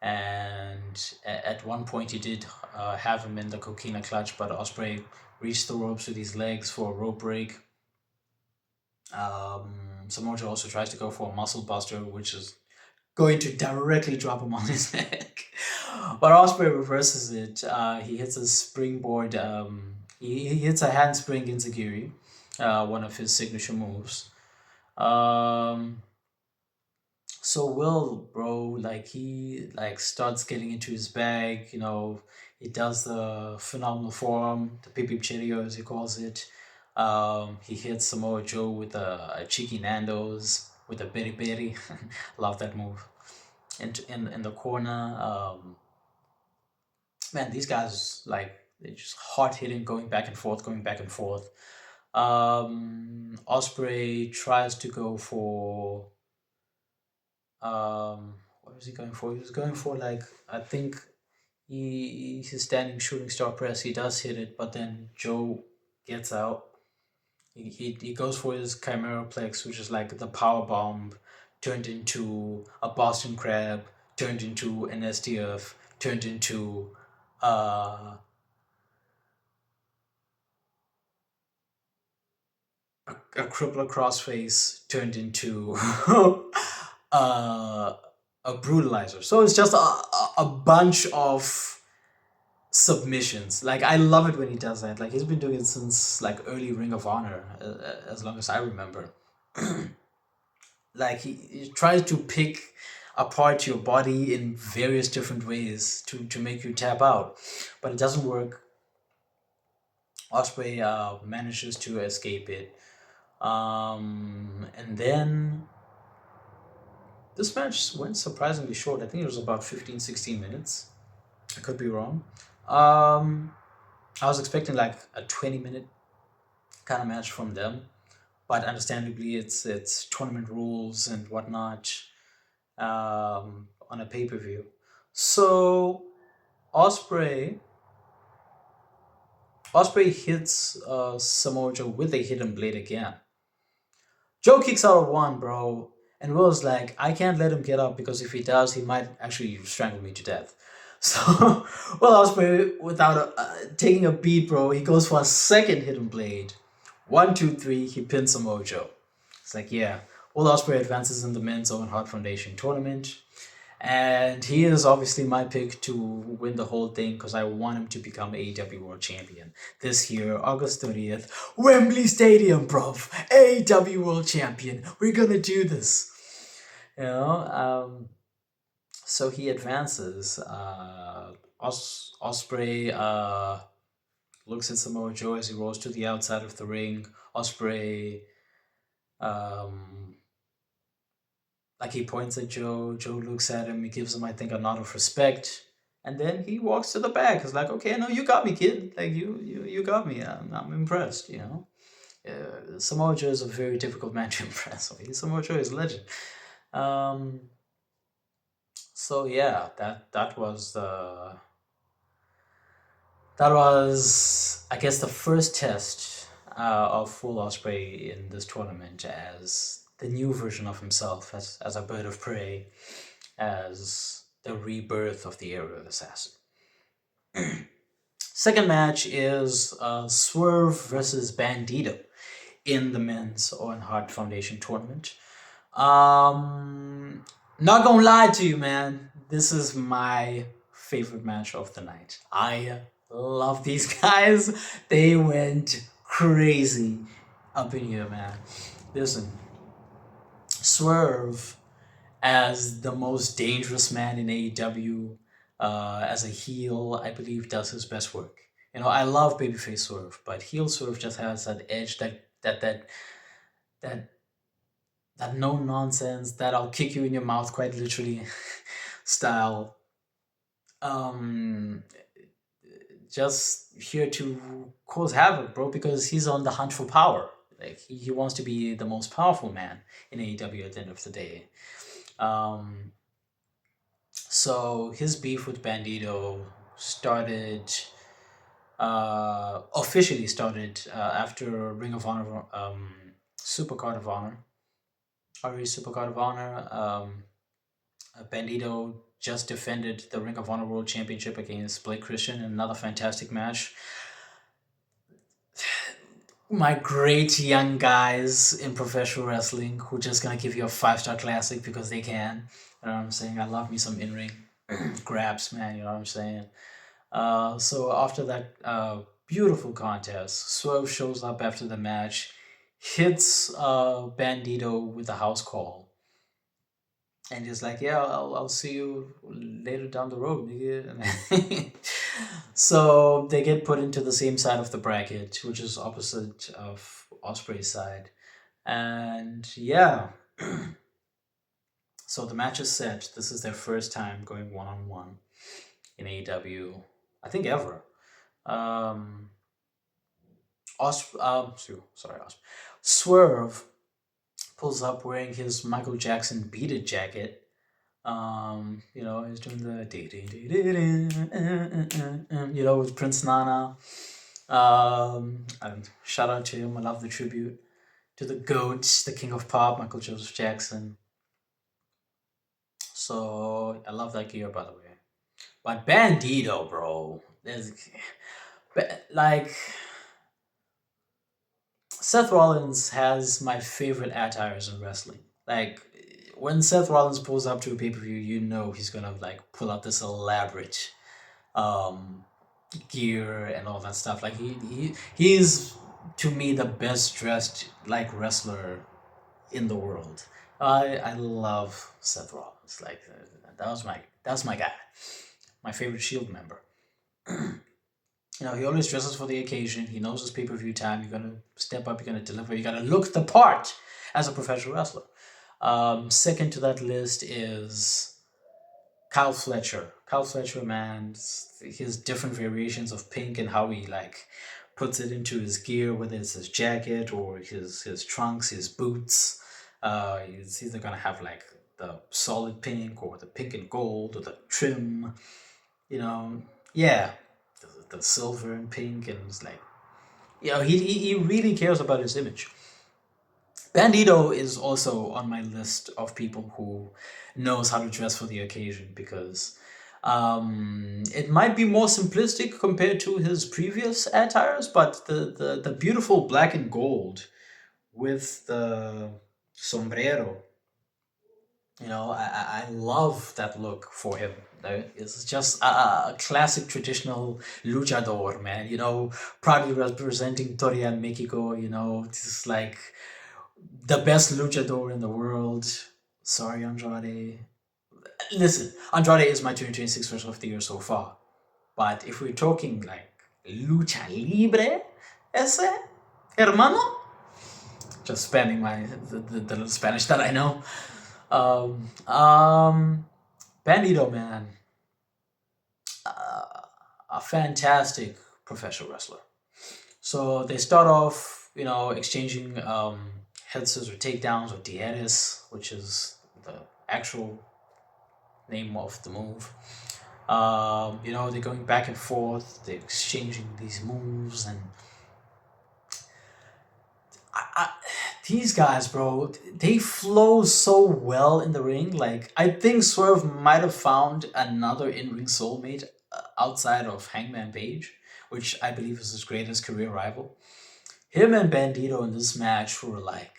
and at one point he did have him in the coquina clutch, but Osprey reached the ropes with his legs for a rope break. Samoa Joe also tries to go for a muscle buster, which is going to directly drop him on his neck. But Osprey reverses it. He hits a springboard. He hits a handspring enziguri, one of his signature moves. So Will, bro, he starts getting into his bag. He does the phenomenal forearm, the Pipip Cheerio as he calls it. He hits Samoa Joe with a cheeky Nando's with a berry berry. Love that move. In the corner, man, these guys they're just hard hitting, going back and forth, going back and forth. Osprey tries to go for what was he going for? He was going for I think he's standing shooting star press. He does hit it, but then Joe gets out. He goes for his Chimera Plex, which is the power bomb turned into a Boston Crab, turned into an STF, turned into a crippler crossface, turned into a brutalizer. So it's just a bunch of submissions. I love it when he does that. He's been doing it since early Ring of Honor, as long as I remember. He tries to pick apart your body in various different ways to make you tap out, but it doesn't work. Osprey manages to escape it, and then this match went surprisingly short. I think it was about 15-16 minutes. I could be wrong. I was expecting a 20-minute kind of match from them, but understandably it's tournament rules and whatnot on a pay-per-view. So Osprey hits Samoa Joe with a hidden blade again. Joe kicks out of one, bro, and Will's like, I can't let him get up because if he does, he might actually strangle me to death. So, Will Osprey, without taking a beat, bro, he goes for a second hidden blade. 1, 2, 3, he pins Samoa Joe. It's yeah. Will Osprey advances in the Men's Owen Hart Foundation tournament. And he is obviously my pick to win the whole thing because I want him to become AEW World Champion this year, August 30th. Wembley Stadium, bro. AEW World Champion. We're gonna do this. So he advances. Osprey looks at Samoa Joe as he rolls to the outside of the ring. Osprey, he points at Joe. Joe looks at him. He gives him, I think, a nod of respect, and then he walks to the back. He's okay, no, you got me, kid. You got me. I'm impressed. Samoa Joe is a very difficult man to impress. Samoa Joe is a legend. So yeah, that was I guess the first test of Will Osprey in this tournament as the new version of himself, as a bird of prey, as the rebirth of the Aerial Assassin. Second match is Swerve versus Bandito in the Men's Owen Hart Foundation tournament. Not gonna lie to you, man. This is my favorite match of the night. I love these guys. They went crazy up in here, man. Listen, Swerve as the most dangerous man in AEW, as a heel, I believe does his best work. You know, I love babyface Swerve, but heel Swerve just has that edge, that that no nonsense, that I'll kick you in your mouth quite literally style. Um, just here to cause havoc, bro, because he's on the hunt for power. Like he wants to be the most powerful man in AEW at the end of the day. Um, so his beef with Bandito started, officially started after Ring of Honor, Supercard of Honor, RE Supercard of Honor. Bandito just defended the Ring of Honor World Championship against Blake Christian in another fantastic match. My great young guys in professional wrestling who just gonna give you a 5-star classic because they can. You know what I'm saying? I love me some in ring grabs, man. You know what I'm saying? So after that beautiful contest, Swerve shows up after the match, hits Bandito with the house call, and he's like, "Yeah, I'll see you later down the road, nigga." So they get put into the same side of the bracket, which is opposite of Osprey's side, and yeah. So the match is set. This is their first time going one-on-one in AEW, I think ever. Um, Swerve pulls up wearing his Michael Jackson Beat It jacket. You know, he's doing the you know, with Prince Nana. And shout out to him. I love the tribute to the GOAT, the King of Pop, Michael Joseph Jackson. So I love that gear, by the way. But Bandito, bro, like Seth Rollins has my favorite attires in wrestling. Like when Seth Rollins pulls up to a pay per view, you know he's gonna like pull out this elaborate um, gear and all that stuff. Like he's to me the best dressed like wrestler in the world. I love Seth Rollins. Like that was my guy, my favorite Shield member. You know, he always dresses for the occasion. He knows it's pay-per-view time. You're gonna step up. You're gonna deliver. You gotta look the part as a professional wrestler. Second to that list is Kyle Fletcher. Kyle Fletcher, man, his different variations of pink and how he like puts it into his gear, whether it's his jacket or his trunks, his boots. He's either gonna have like the solid pink or the pink and gold or the trim. You know, yeah, the silver and pink, and it's like, you know, he really cares about his image. Bandito is also on my list of people who knows how to dress for the occasion because it might be more simplistic compared to his previous attires, but the beautiful black and gold with the sombrero, you know, I love that look for him. It's just a classic traditional luchador, man. You know, proudly representing Torian Mexico. You know, just like the best luchador in the world. Sorry, Andrade. Listen, Andrade is my 2026 Wrestler of the Year so far. But if we're talking like lucha libre, ese, hermano, just spamming the little Spanish that I know. Bandito, man, a fantastic professional wrestler. So they start off, you know, exchanging head scissors or takedowns or tieres, which is the actual name of the move. You know, they're going back and forth, they're exchanging these moves, and these guys, bro, they flow so well in the ring. Like, I think Swerve might have found another in-ring soulmate outside of Hangman Page, which I believe is his greatest career rival. Him and Bandito in this match were like,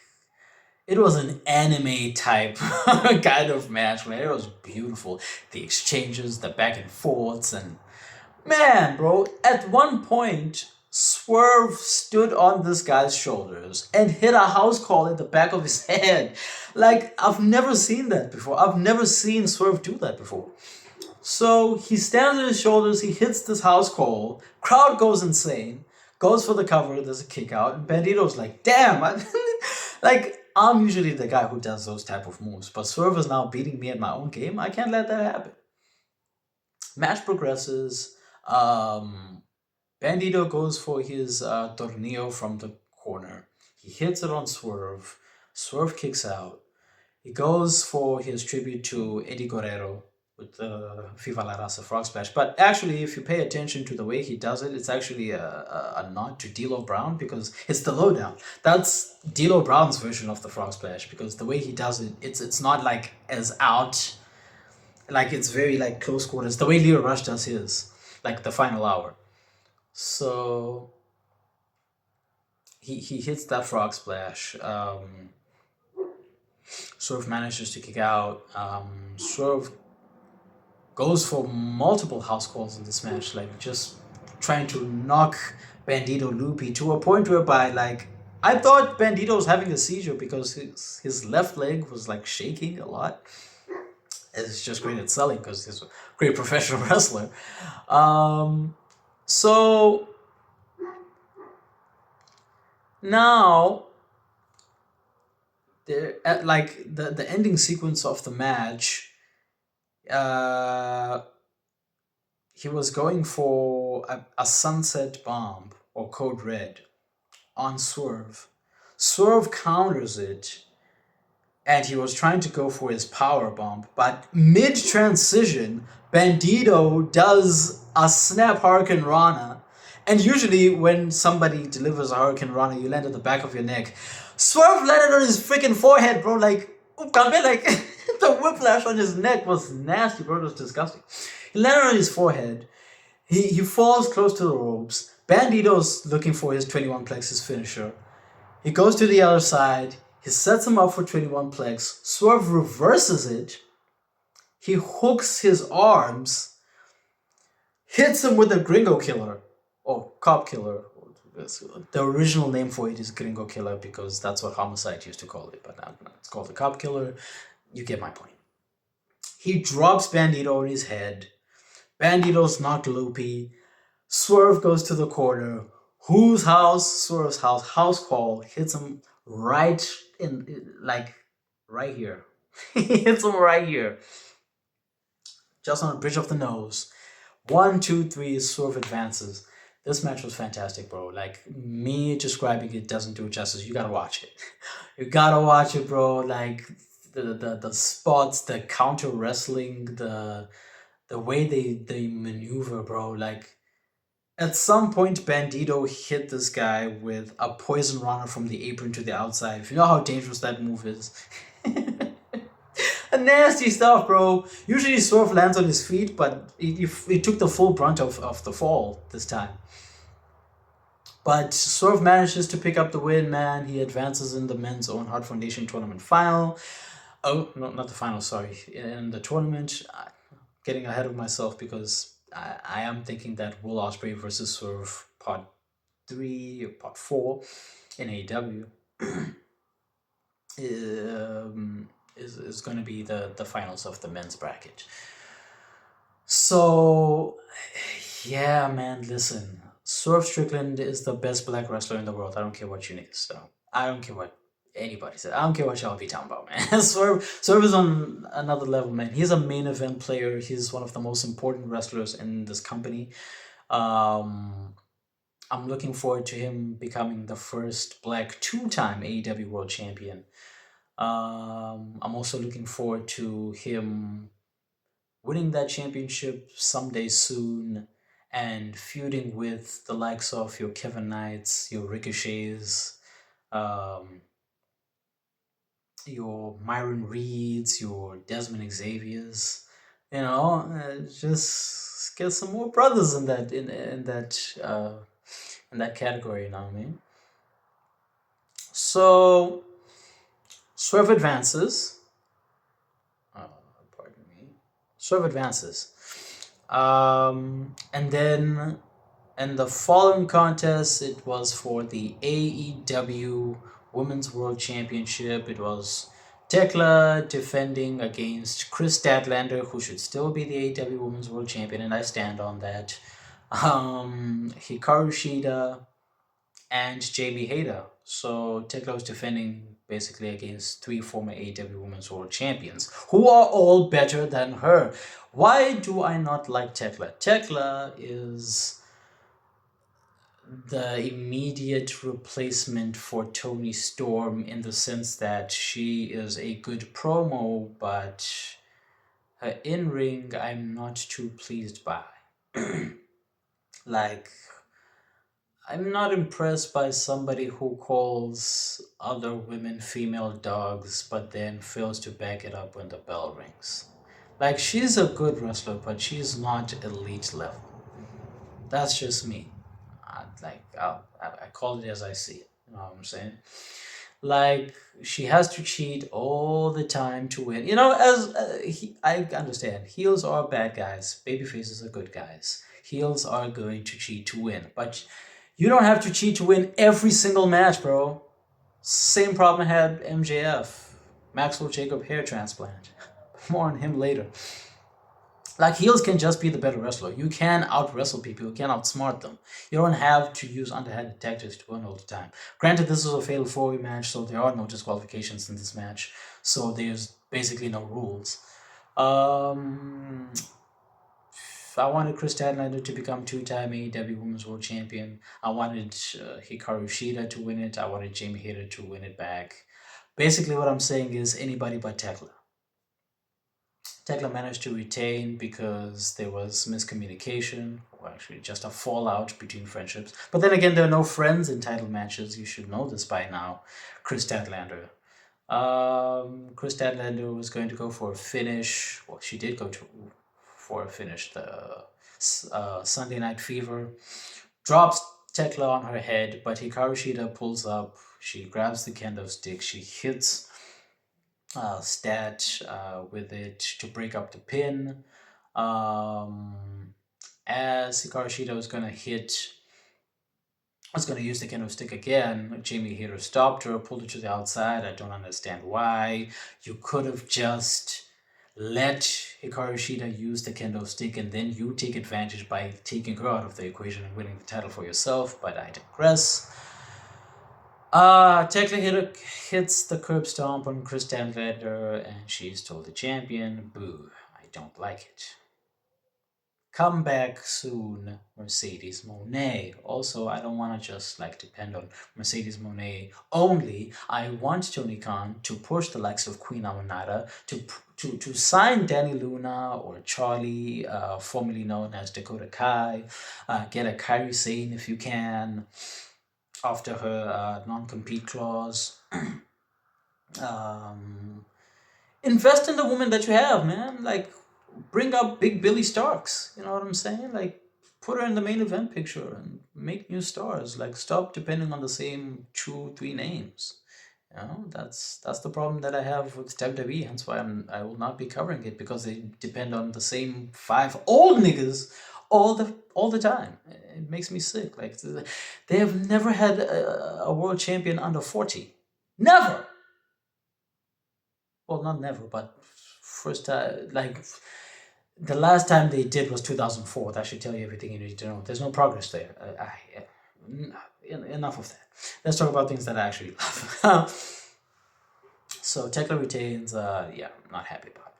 it was an anime type kind of match, man. It was beautiful. The exchanges, the back and forths, and man, bro, at one point, Swerve stood on this guy's shoulders and hit a house call in the back of his head. Like, I've never seen that before. I've never seen Swerve do that before. So he stands on his shoulders, he hits this house call, crowd goes insane, goes for the cover, there's a kick out, and Bandito's like, damn, like, I'm usually the guy who does those type of moves, but Swerve is now beating me at my own game. I can't let that happen. Match progresses. Bandito goes for his tornillo from the corner. He hits it on Swerve. Swerve kicks out. He goes for his tribute to Eddie Guerrero with the Viva la Raza frog splash. But actually, if you pay attention to the way he does it, it's actually a nod to D'Lo Brown because it's the lowdown. That's D'Lo Brown's version of the frog splash because the way he does it, it's not like as out, like it's very like close quarters. The way Leo Rush does his, like the final hour. So he hits that frog splash. Swerve manages to kick out. Swerve goes for multiple house calls in this match, like just trying to knock Bandito loopy to a point whereby, like, I thought Bandito was having a seizure because his left leg was like shaking a lot. It's just great at selling because he's a great professional wrestler. So now at like the ending sequence of the match, he was going for a sunset bomb or code red on Swerve. Swerve counters it, and he was trying to go for his power bomb, but mid transition, Bandito does a snap Hurricane Rana. And usually when somebody delivers a Hurricane Rana, you land at the back of your neck. Swerve landed on his freaking forehead, bro. Like, like the whiplash on his neck was nasty, bro. It was disgusting. He landed on his forehead. He falls close to the ropes. Bandito's looking for his 21 plexus finisher. He goes to the other side. He sets him up for 21 plex. Swerve reverses it. He hooks his arms. Hits him with a Gringo Killer. Or Cop Killer. The original name for it is Gringo Killer because that's what Homicide used to call it. But now it's called the Cop Killer. You get my point. He drops Bandito on his head. Bandito's knocked loopy. Swerve goes to the corner. Whose house? Swerve's house. House call. Hits him right in, like, right here. He hits him right here. Just on the bridge of the nose. 1, 2, 3, Swerve advances. This match was fantastic, bro. Like, me describing it doesn't do it justice. You gotta watch it. You gotta watch it, bro. Like, the spots, the counter wrestling, the way they maneuver, bro. Like, at some point, Bandito hit this guy with a poison runner from the apron to the outside. If you know how dangerous that move is. Nasty stuff, bro. Usually Swerve lands on his feet, but he took the full brunt of the fall this time. But Swerve manages to pick up the win, man. He advances in the Men's Own Heart Foundation tournament final. Oh, no, not the final, sorry. In the tournament, getting ahead of myself because I am thinking that Will Ospreay versus Swerve part 3 or part 4 in AEW is going to be the finals of the men's bracket. So, yeah, man, listen. Swerve Strickland is the best black wrestler in the world. I don't care what you niggas do. I don't care what anybody said. I don't care what y'all be talking about, man. Swerve is on another level, man. He's a main event player. He's one of the most important wrestlers in this company. I'm looking forward to him becoming the first black 2-time AEW World Champion. I'm also looking forward to him winning that championship someday soon and feuding with the likes of your Kevin Knights, your Ricochets, your Myron Reeds, your Desmond Xaviers. You know, just get some more brothers in that in that category. You know what I mean? So Swerve advances. Pardon me. Swerve advances. And then And the following contest, it was for the AEW Women's World Championship. It was Tekla defending against Chris Statlander, who should still be the AEW Women's World Champion, and I stand on that. Hikaru Shida and Jamie Hayter. So Tekla was defending basically against three former AEW Women's World Champions, who are all better than her. Why do I not like Tekla? Tekla is the immediate replacement for Toni Storm in the sense that she is a good promo, but her in-ring I'm not too pleased by. Like, I'm not impressed by somebody who calls other women female dogs but then fails to back it up when the bell rings. Like, she's a good wrestler, but she's not elite level. That's just me. I call it as I see it. You know what I'm saying? Like, she has to cheat all the time to win. You know, I understand heels are bad guys, baby faces are good guys. Heels are going to cheat to win, but you don't have to cheat to win every single match, bro. Same problem had MJF, Maxwell Jacob hair transplant. More on him later. Like, heels can just be the better wrestler. You can out wrestle people. You can outsmart them. You don't have to use underhanded tactics to win all the time. Granted, this is a fatal 4-way match, so there are no disqualifications in this match. So there's basically no rules. I wanted Chris Statlander to become two-time AEW Women's World Champion. I wanted Hikaru Shida to win it. I wanted Jamie Hayter to win it back. Basically, what I'm saying is anybody but Tekla. Tekla managed to retain because there was miscommunication, or actually just a fallout between friendships. But then again, there are no friends in title matches. You should know this by now. Chris Statlander. Chris Statlander was going to go for a finish. Well, she did go for a finish. The Sunday Night Fever. Drops Tekla on her head, but Hikaru Shida pulls up. She grabs the kendo stick. She hits Stat with it to break up the pin. As Hikaru Shida was going to use the kendo stick again, Jamie Hayter stopped her, pulled her to the outside. I don't understand why. You could have just let Hikaru Shida use the kendo stick and then you take advantage by taking her out of the equation and winning the title for yourself, but I digress. Tekla hits the curb stomp on Chris Statlander and she's told the champion, boo, I don't like it. Come back soon, Mercedes Moné. Also, I don't want to just depend on Mercedes Moné only. I want Tony Khan to push the likes of Queen Amanada to sign Danny Luna or Charlie, formerly known as Dakota Kai. Get a Kairi Sane if you can, after her non-compete clause. Invest in the woman that you have, man. Like, bring up Big Billy Starks. You know what I'm saying? Like, put her in the main event picture and make new stars. Like, stop depending on the same 2-3 names. You know, that's the problem that I have with WWE. Hence why I will not be covering it, because they depend on the same 5 old niggas all the time. It makes me sick. Like, they have never had a world champion under 40. Never. Well, not never, but first time, the last time they did was 2004. That should tell you everything you need to know. There's no progress there. Enough of that. Let's talk about things that I actually love. So Tekla retains. Not happy about it.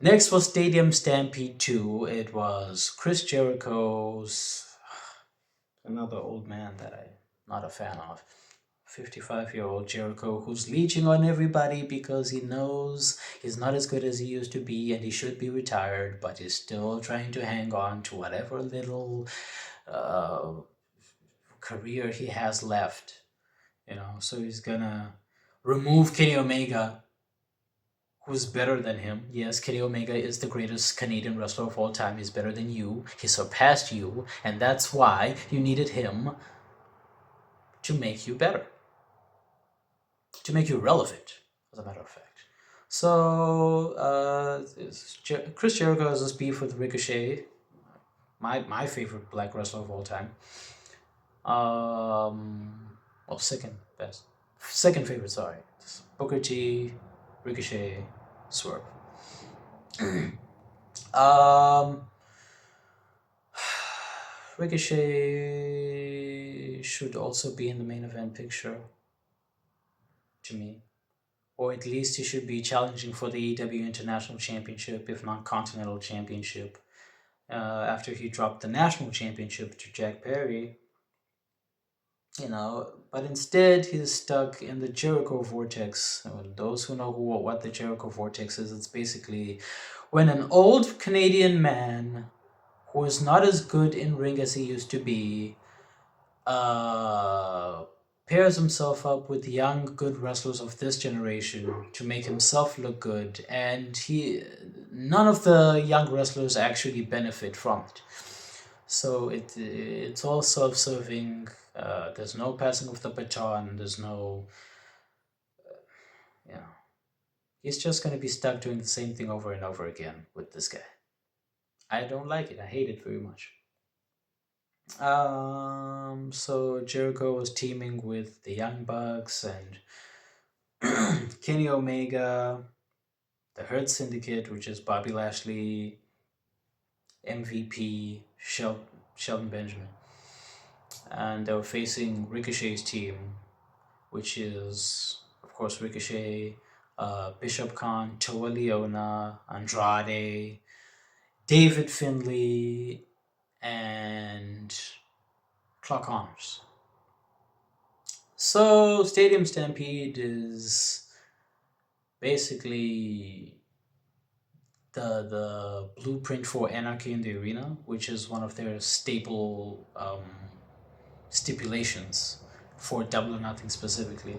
Next was Stadium Stampede 2. It was Chris Jericho's, another old man that I'm not a fan of. 55-year-old Jericho, who's leeching on everybody because he knows he's not as good as he used to be and he should be retired, but he's still trying to hang on to whatever little career he has left. You know, so he's gonna remove Kenny Omega, who's better than him. Yes, Kenny Omega is the greatest Canadian wrestler of all time. He's better than you. He surpassed you, and that's why you needed him to make you better. To make you relevant, as a matter of fact. So, Chris Jericho has this beef with Ricochet. my favorite black wrestler of all time. Well, second best, second favorite. Sorry, Booker T, Ricochet, Swerve. Um, Ricochet should also be in the main event picture, to me. Or at least he should be challenging for the AEW International Championship, if not Continental Championship. After he dropped the National Championship to Jack Perry, but instead he's stuck in the Jericho Vortex. Those who know what the Jericho Vortex is, it's basically when an old Canadian man who is not as good in ring as he used to be uh, pairs himself up with young, good wrestlers of this generation to make himself look good, and none of the young wrestlers actually benefit from it. So it's all self-serving. There's no passing of the baton. There's no, you know, he's just gonna be stuck doing the same thing over and over again with this guy. I don't like it. I hate it very much. So Jericho was teaming with the Young Bucks and Kenny Omega, the Hurt Syndicate, which is Bobby Lashley, MVP, Shelton Benjamin. And they were facing Ricochet's team, which is, of course, Ricochet, Bishop Khan, Toa Leona, Andrade, David Finlay, and Clark Connors. So Stadium Stampede is basically the blueprint for Anarchy in the Arena, which is one of their staple stipulations for Double or Nothing specifically.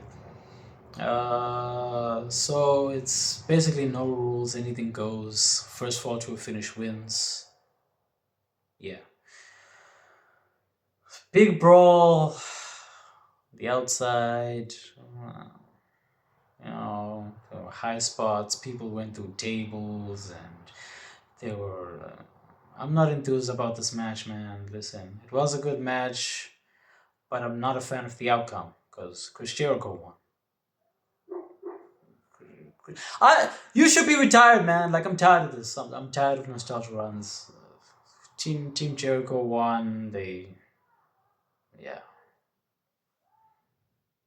So it's basically no rules, anything goes. First fall to a finish wins. Yeah. Big brawl. The outside. There were high spots. People went through tables, and they were. I'm not enthused about this match, man. Listen, it was a good match, but I'm not a fan of the outcome because Chris Jericho won. You should be retired, man. Like, I'm tired of this. I'm tired of nostalgia runs. Team Jericho won. Yeah.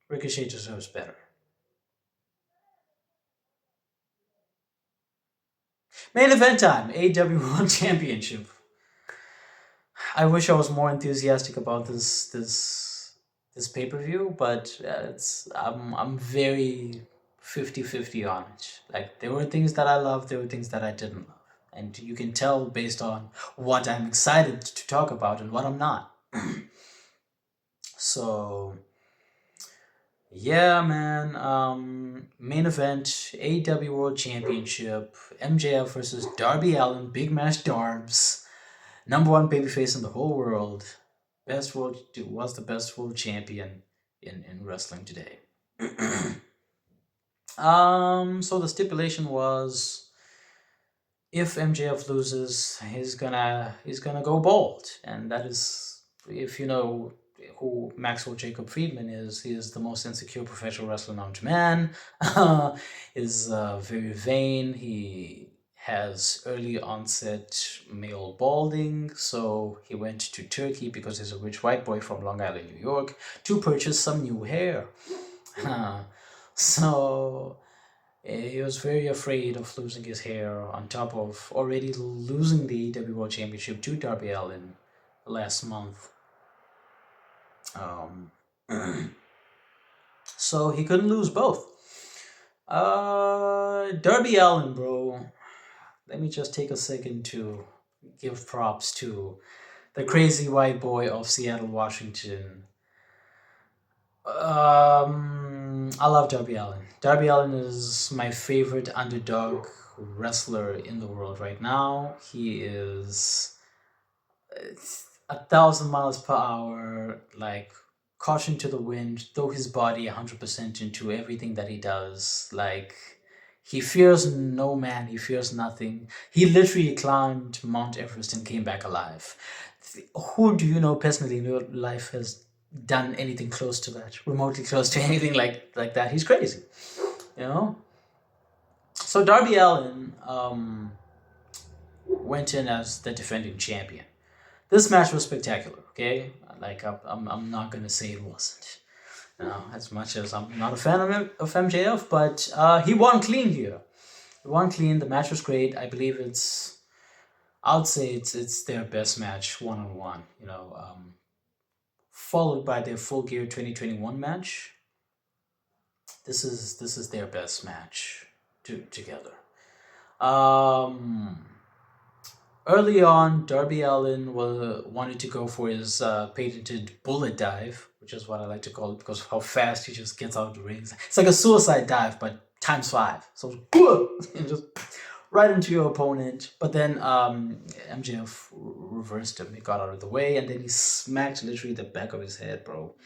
Ricochet deserves better. Main event time. AEW World Championship. I wish I was more enthusiastic about this pay per view, but I'm very 50-50 on it. Like, there were things that I loved, there were things that I didn't love, and you can tell based on what I'm excited to talk about and what I'm not. So yeah, man. Main event, AEW World Championship, MJF versus Darby Allin, big match Darbs. Number one babyface in the whole world. Was the best world champion in wrestling today. So the stipulation was, if MJF loses, he's gonna go bald, and that is, if you know who Maxwell Jacob Friedman is, he is the most insecure professional wrestler known to man. Is very vain. He has early onset male balding, so he went to Turkey because he's a rich white boy from Long Island, New York, to purchase some new hair. So he was very afraid of losing his hair, on top of already losing the AEW World Championship to Darby Allin last month. So he couldn't lose both. Darby Allin, bro. Let me just take a second to give props to the crazy white boy of Seattle, Washington. I love Darby Allin. Darby Allin is my favorite underdog wrestler in the world right now. He is 1,000 miles per hour, like caution to the wind, throw his body 100% into everything that he does. Like, He fears no man. He fears nothing. He literally climbed Mount Everest and came back alive. Who do you know personally in your life has done anything close to that, remotely close to anything like that? He's crazy, you know. So Darby Allin went in as the defending champion. This match was spectacular. Okay, like I'm not gonna say it wasn't. As much as I'm not a fan of MJF, but he won clean here. He won clean. The match was great. I believe I would say it's their best match one on one. Followed by their Full Gear 2021 match. This is their best match together. Um, Early on, Darby Allin wanted to go for his patented bullet dive, which is what I like to call it because of how fast he just gets out of the ring. It's like a suicide dive, but times 5. So and just right into your opponent. But then MJF reversed him. He got out of the way, and then he smacked literally the back of his head, bro.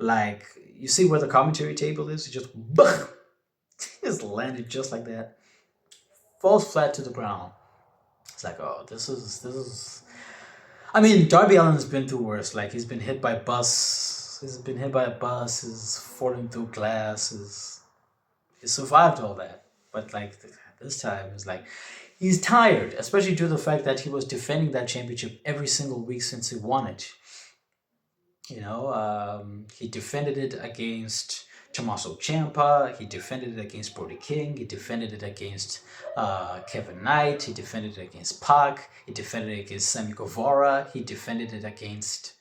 Like, you see where the commentary table is? He just, he just landed just like that. Falls flat to the ground. It's like, oh, this is. I mean, Darby Allin's been through worse. Like, he's been hit by a bus. He's been hit by a bus. He's falling through glass. He survived all that. But like this time, it's like he's tired, especially due to the fact that he was defending that championship every single week since he won it. He defended it against Tommaso Ciampa. He defended it against Brody King. He defended it against Kevin Knight. He defended it against Pac. He defended it against Sammy Guevara. He defended it against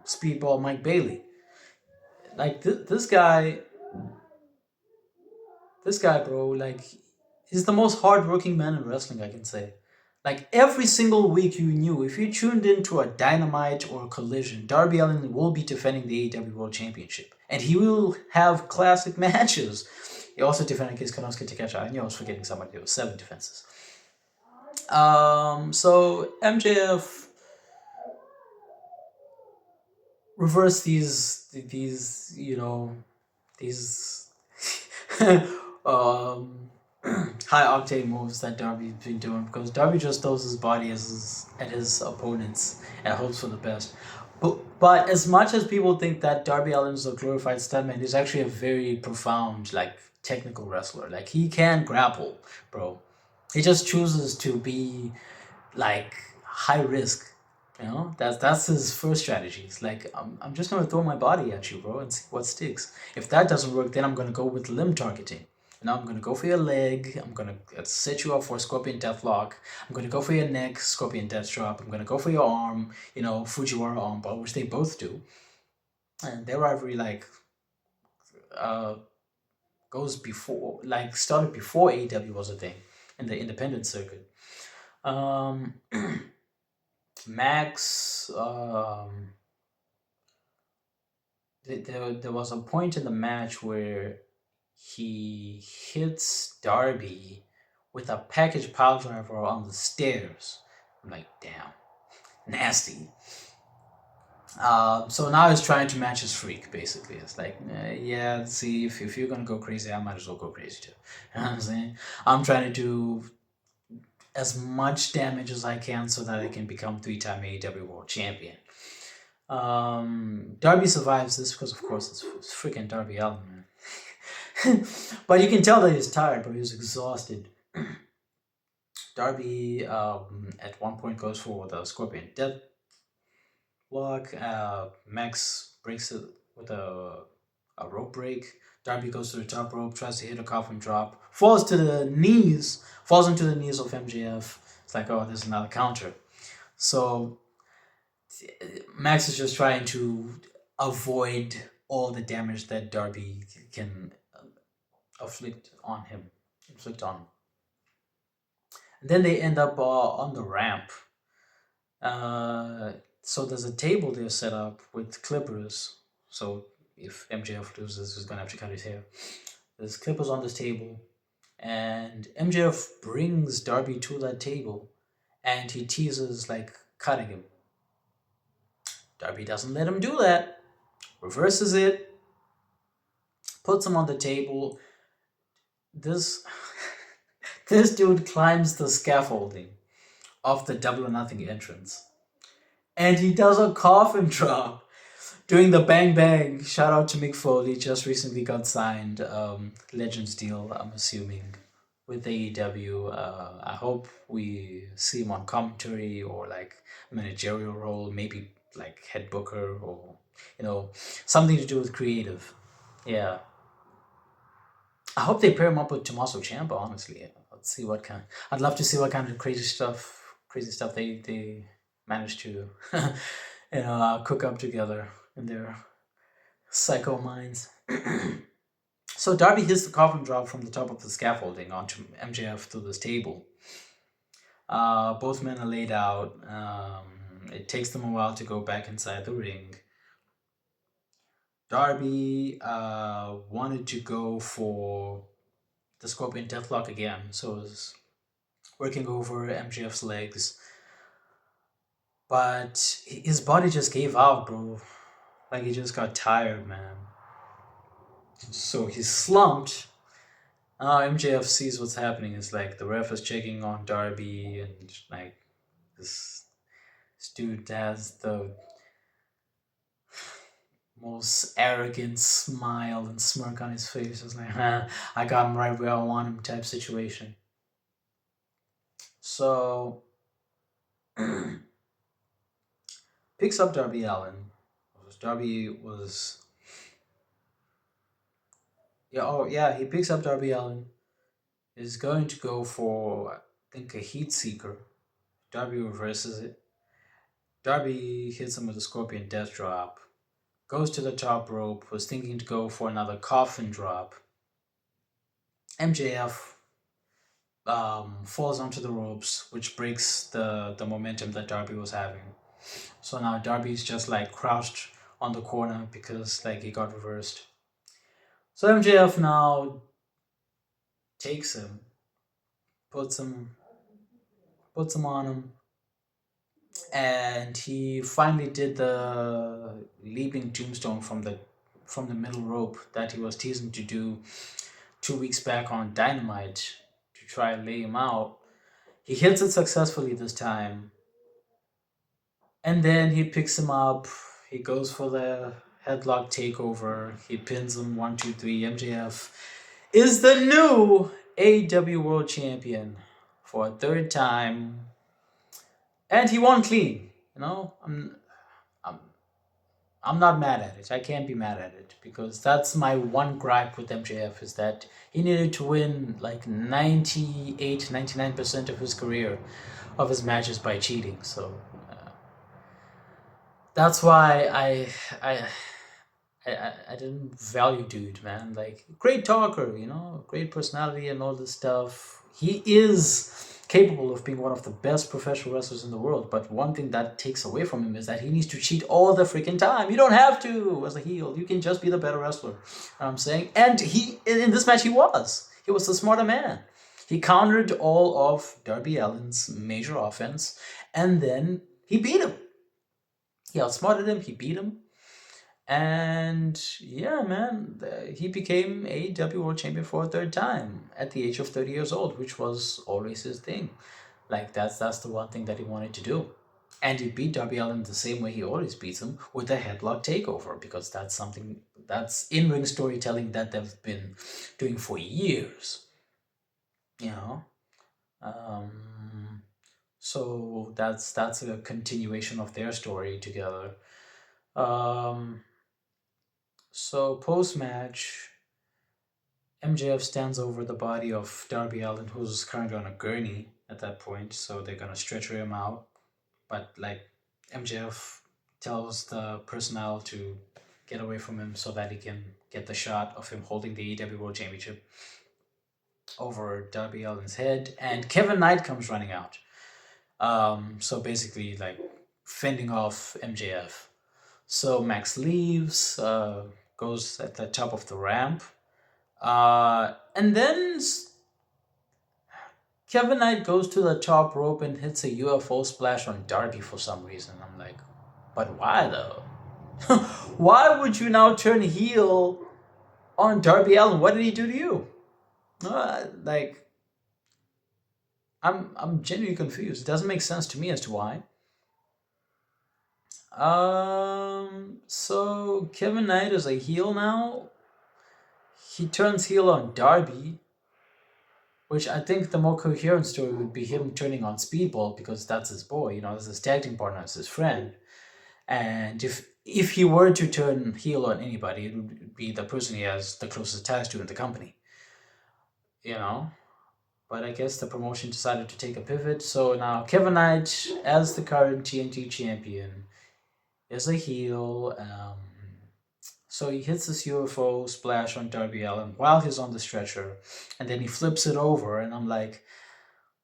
Speedball Mike Bailey. Like this guy, bro. Like, he's the most hardworking man in wrestling, I can say. Like, every single week you knew, if you tuned into a Dynamite or a Collision, Darby Allin will be defending the AEW World Championship. And he will have classic matches. He also defended against Konosuke Takeshita. I knew I was forgetting somebody. There were 7 defenses. So MJF reversed these high octane moves that Darby's been doing, because Darby just throws his body at his opponents and hopes for the best. But as much as people think that Darby Allin is a glorified stuntman, he's actually a very profound, like, technical wrestler. Like, he can grapple, bro. He just chooses to be like high risk. That's his first strategy. It's like, I'm just gonna throw my body at you, bro, and see what sticks. If that doesn't work, then I'm gonna go with limb targeting. I'm gonna go for your leg. I'm gonna set you up for a Scorpion Deathlock. I'm gonna go for your neck, Scorpion Death Drop. I'm gonna go for your arm, Fujiwara armbar, which they both do. And their rivalry goes before, started before AEW was a thing in the independent circuit. Max, there was a point in the match where he hits Darby with a package pile driver on the stairs. I'm like, damn, nasty. So now he's trying to match his freak, basically. It's like, yeah, see, if you're gonna go crazy, I might as well go crazy too. You know what I'm saying? I'm trying to do as much damage as I can so that I can become 3-time AEW World Champion. Darby survives this because, of course, it's freaking Darby Allin, man. But you can tell that he's tired, but he was exhausted. Darby at one point goes for the Scorpion Death Block. Max breaks it with a rope break. Darby goes to the top rope, tries to hit a coffin drop, falls into the knees of MJF. It's like, oh, there's another counter. So Max is just trying to avoid all the damage that Darby can inflict on him. And then they end up on the ramp. So there's a table there set up with clippers. So if MJF loses, he's going to have to cut his hair. There's clippers on this table. And MJF brings Darby to that table. And he teases, like, cutting him. Darby doesn't let him do that. Reverses it. puts him on the table. This this dude climbs the scaffolding of the Double or Nothing entrance, and he does a coffin drop doing the bang bang. Shout out to Mick Foley, just recently got signed, Legends deal, I'm assuming, with AEW. I hope we see him on commentary or like a managerial role, maybe like head booker or something to do with creative. Yeah, I hope they pair him up with Tommaso Ciampa. Honestly, let's see what kind. I'd love to see what kind of crazy stuff they manage to, cook up together in their psycho minds. So Darby hits the coffin drop from the top of the scaffolding onto MJF through this table. Both men are laid out. It takes them a while to go back inside the ring. Darby wanted to go for the Scorpion Deathlock again, so it was working over MJF's legs. But his body just gave out, bro. Like, he just got tired, man. So he slumped. MJF sees what's happening. It's like the ref is checking on Darby, and like this dude has the most arrogant smile and smirk on his face. It's like, I got him right where I want him type situation. So picks up Darby Allin. Darby was he picks up Darby Allin. Is going to go for, I think, a heat seeker. Darby reverses it. Darby hits him with a Scorpion Death Drop. Goes to the top rope. Was thinking to go for another coffin drop. MJF falls onto the ropes, which breaks the momentum that Darby was having. So now Darby's just like crouched on the corner because like he got reversed. So MJF now takes him, puts him on him, and he finally did the leaping tombstone from the middle rope that he was teasing to do 2 weeks back on Dynamite to try and lay him out. He hits it successfully this time, and then he picks him up. He goes for the headlock takeover. He pins him 1, 2, 3. MJF is the new AEW World Champion for a third time, and he won clean. I'm not mad at it. I can't be mad at it because that's my one gripe with MJF is that he needed to win like 98, 99% of his career, of his matches by cheating. So that's why I didn't value dude, man. Like, great talker, great personality and all this stuff. He is capable of being one of the best professional wrestlers in the world, but one thing that takes away from him is that he needs to cheat all the freaking time. You don't have to as a heel. You can just be the better wrestler. You know what I'm saying? And he, in this match, he was the smarter man. He countered all of Darby Allin's major offense, and then he beat him. He outsmarted him, he beat him. And yeah, man, he became AEW World Champion for a third time at the age of 30 years old, which was always his thing. Like, that's the one thing that he wanted to do. And he beat Darby Allin the same way he always beats him, with a headlock takeover, because that's something that's in-ring storytelling that they've been doing for years. So that's a continuation of their story together. So post-match, MJF stands over the body of Darby Allin, who's currently on a gurney at that point, so they're gonna stretcher him out. But like, MJF tells the personnel to get away from him so that he can get the shot of him holding the AEW World Championship over Darby Allin's head, and Kevin Knight comes running out. So basically, like, fending off MJF. So Max leaves, goes at the top of the ramp, and then Kevin Knight goes to the top rope and hits a UFO splash on Darby for some reason. I'm like, but why though? Why would you now turn heel On Darby Allin, what did he do to you? Like, I'm genuinely confused. It doesn't make sense to me as to why. So Kevin Knight is a heel now. He turns heel on Darby, which I think the more coherent story would be him turning on Speedball because that's his boy, that's his tag team partner, it's his friend. And if he were to turn heel on anybody, it would be the person he has the closest ties to in the company, you know. But I guess the promotion decided to take a pivot. So now Kevin Knight, as the current TNT champion, is a heel. So he hits this UFO splash on Darby Allin while he's on the stretcher, and then he flips it over, and I'm like,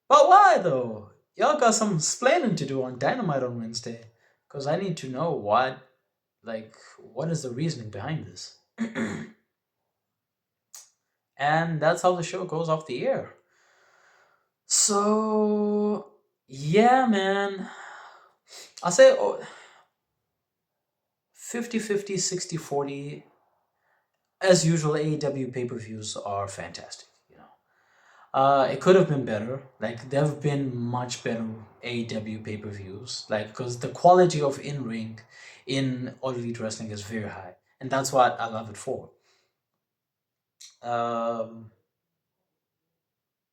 but why though? Y'all got some explaining to do on Dynamite on Wednesday, because I need to know what is the reasoning behind this. And that's how the show goes off the air. So, yeah, man. I'll say 50-50, 60-40. As usual, AEW pay-per-views are fantastic. It could have been better. Like, there have been much better AEW pay-per-views. Like, because the quality of in-ring in All Elite Wrestling is very high. And that's what I love it for.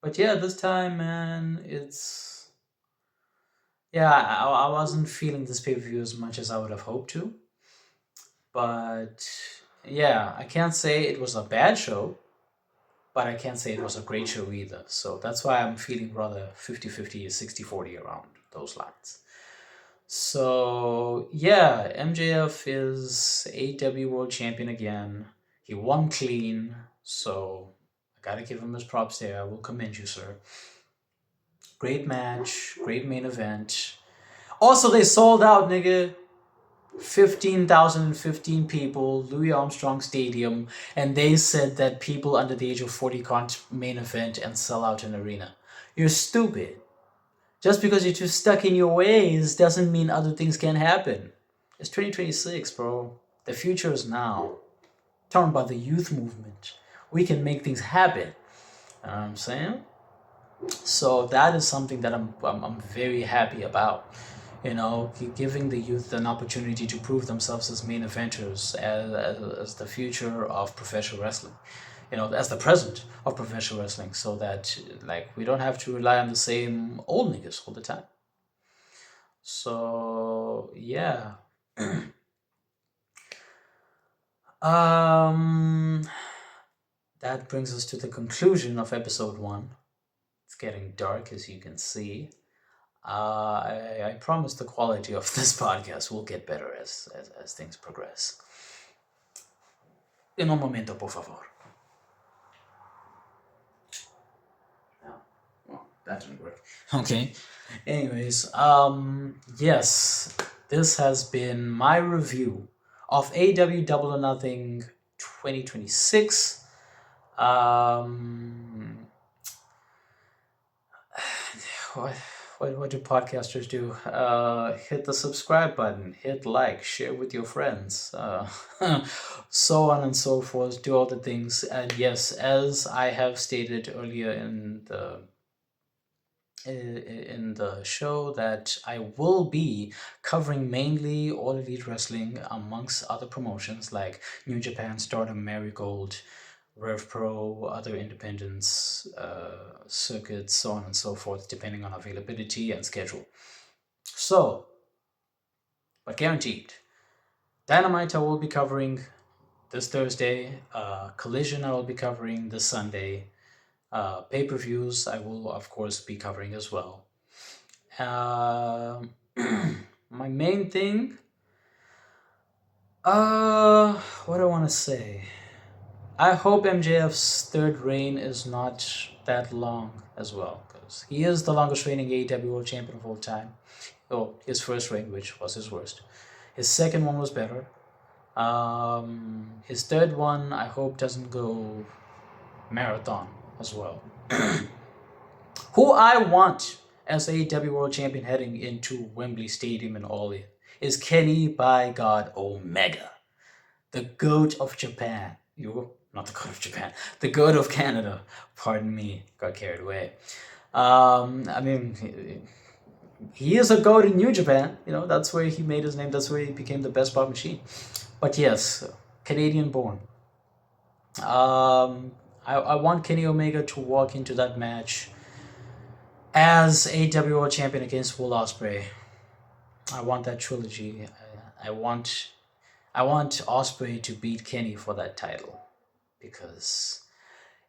But yeah, this time, man, it's... Yeah, I wasn't feeling this pay-per-view as much as I would have hoped to. But yeah, I can't say it was a bad show, but I can't say it was a great show either. So that's why I'm feeling rather 50-50, 60-40 around those lines. So yeah, MJF is AEW World Champion again. He won clean, so I gotta give him his props there. I will commend you, sir. Great match, great main event. Also, they sold out, nigga. 15,015 people, Louis Armstrong Stadium, and they said that people under the age of 40 can't main event and sell out an arena. You're stupid. Just because you're too stuck in your ways doesn't mean other things can happen. It's 2026, bro. The future is now. Talking about the youth movement. We can make things happen. You know what I'm saying? So that is something that I'm very happy about. Giving the youth an opportunity to prove themselves as main eventers, as the future of professional wrestling, as the present of professional wrestling, so that we don't have to rely on the same old niggas all the time. So yeah. That brings us to the conclusion of episode 1. It's getting dark, as you can see. I promise the quality of this podcast will get better as things progress. En un momento, por favor. No. Well, that didn't work. Okay. Anyways, yes, this has been my review of AEW Double or Nothing 2026. What do podcasters do? Hit the subscribe button, hit like, share with your friends, so on and so forth. Do all the things. And yes, as I have stated earlier in the show, that I will be covering mainly All Elite Wrestling amongst other promotions like New Japan, Stardom, Marigold, Rev Pro, other independents, circuits, so on and so forth, depending on availability and schedule. So, but guaranteed, Dynamite I will be covering this Thursday, Collision I will be covering this Sunday, pay-per-views I will of course be covering as well. My main thing, what do I want to say? I hope MJF's third reign is not that long as well, because he is the longest reigning AEW World Champion of all time. Oh, his first reign, which was his worst. His second one was better. His third one, I hope, doesn't go marathon as well. Who I want as AEW World Champion heading into Wembley Stadium in All In is Kenny by God Omega, the GOAT of Japan. not the goat of Japan, the goat of Canada. Pardon me, got carried away. I mean, he is a goat in New Japan. You know, that's where he made his name. That's where he became the best pop machine. But yes, Canadian born. I want Kenny Omega to walk into that match as AEW World Champion against Will Ospreay. I want that trilogy. I want Ospreay to beat Kenny for that title, because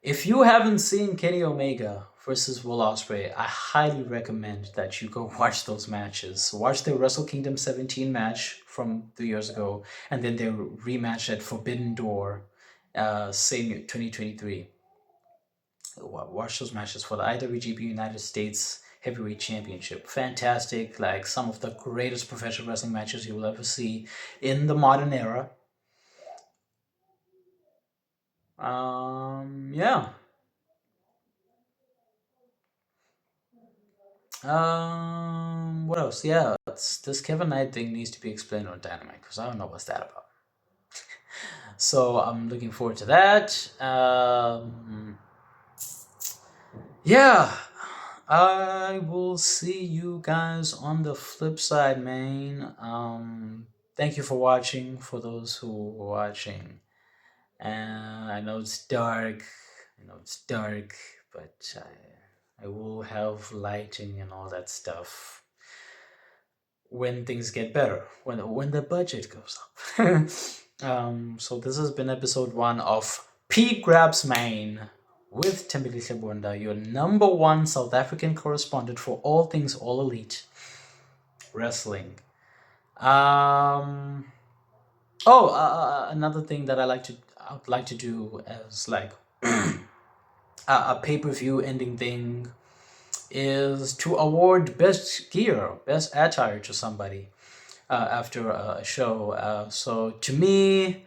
if you haven't seen Kenny Omega versus Will Ospreay, I highly recommend that you go watch those matches. Watch the Wrestle Kingdom 17 match from 3 years ago, and then their rematch at Forbidden Door, same 2023. Watch those matches for the IWGP United States Heavyweight Championship. Fantastic, like some of the greatest professional wrestling matches you will ever see in the modern era. Yeah. What else? Yeah, this Kevin Knight thing needs to be explained on Dynamite, because I don't know what's that about. So I'm looking forward to that. Yeah, I will see you guys on the flip side, man. Thank you for watching. For those who are watching, and I know it's dark. But I will have lighting and all that stuff when things get better, when the budget goes up. So this has been episode 1 of Graps Mayne with Tembelihle Bonda, your number 1 South African correspondent for all things All Elite Wrestling. Another thing that I would like to do as like a pay-per-view ending thing is to award best gear, best attire to somebody after a show. So to me,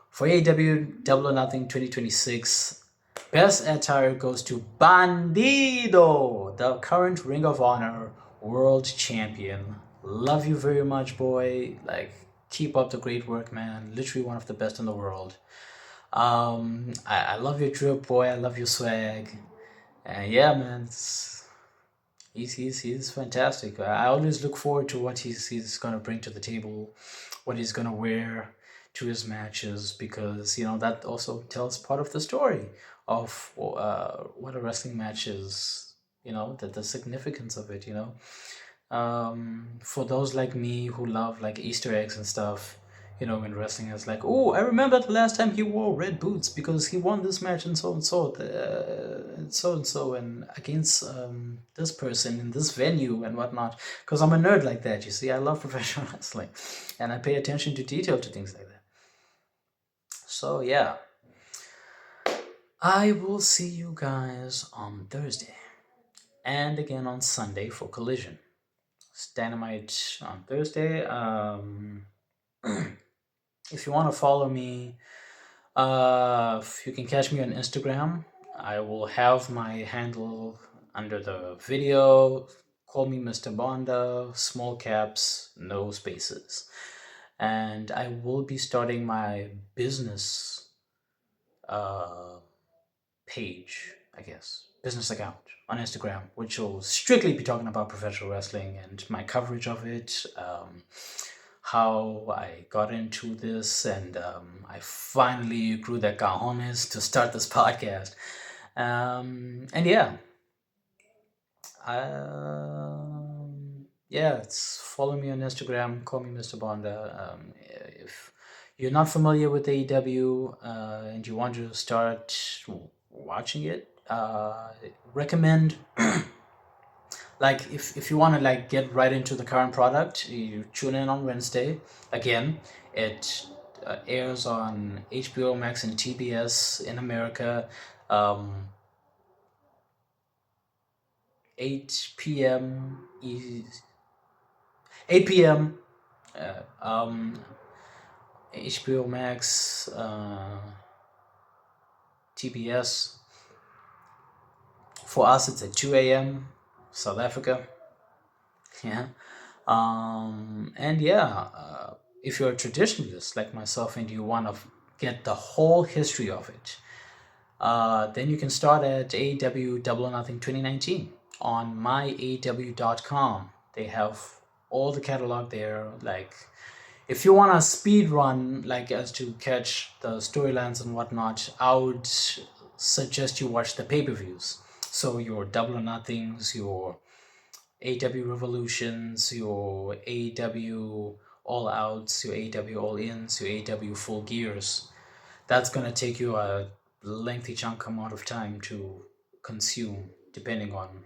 for AEW Double or Nothing 2026, best attire goes to Bandido, the current Ring of Honor World Champion. Love you very much, boy. Like, keep up the great work, man. Literally one of the best in the world. I love your drip, boy. I love your swag. And yeah, man, he's fantastic. I always look forward to what he's gonna bring to the table, what he's gonna wear to his matches, because that also tells part of the story of what a wrestling match is. The significance of it. For those like me who love like Easter eggs and stuff, when wrestling is like, oh, I remember the last time he wore red boots because he won this match and so and so, and against this person in this venue and whatnot. Because I'm a nerd like that, you see. I love professional wrestling, and I pay attention to detail to things like that. So yeah, I will see you guys on Thursday, and again on Sunday for Collision. Dynamite on Thursday. If you want to follow me, you can catch me on Instagram. I will have my handle under the video. Call me Mr. Bonda, small caps, no spaces. And I will be starting my business page, I guess, business account on Instagram, which will strictly be talking about professional wrestling and my coverage of it, how I got into this, and I finally grew the cajones to start this podcast. And yeah, it's follow me on Instagram, call me Mr. Bonda. If you're not familiar with AEW and you want to start watching it, recommend like if you want to like get right into the current product, you tune in on Wednesday. Again, it airs on HBO Max and TBS in America, 8 p.m. 8 p.m. HBO Max, TBS. For us, it's at 2 a.m. South Africa. Yeah. And yeah, if you're a traditionalist like myself and you want to get the whole history of it. Then you can start at AEW Double or Nothing 2019 on myaw.com. They have all the catalog there. Like, if you want a speed run, like as to catch the storylines and whatnot, I would suggest you watch the pay-per-views. So your Double or Nothings, your AEW Revolutions, your AEW All Outs, your AEW All Ins, your AEW Full Gears. That's gonna take you a lengthy chunk amount of time to consume, depending on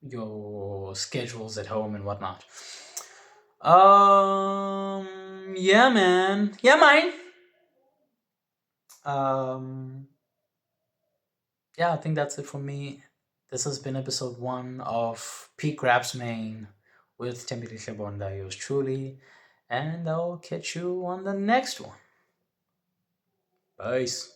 your schedules at home and whatnot. Yeah, man. Yeah, mine. Yeah, I think that's it for me. This has been episode 1 of Peak Graps Mayne with Tembelihle Bonda, yours truly, and I'll catch you on the next one. Peace.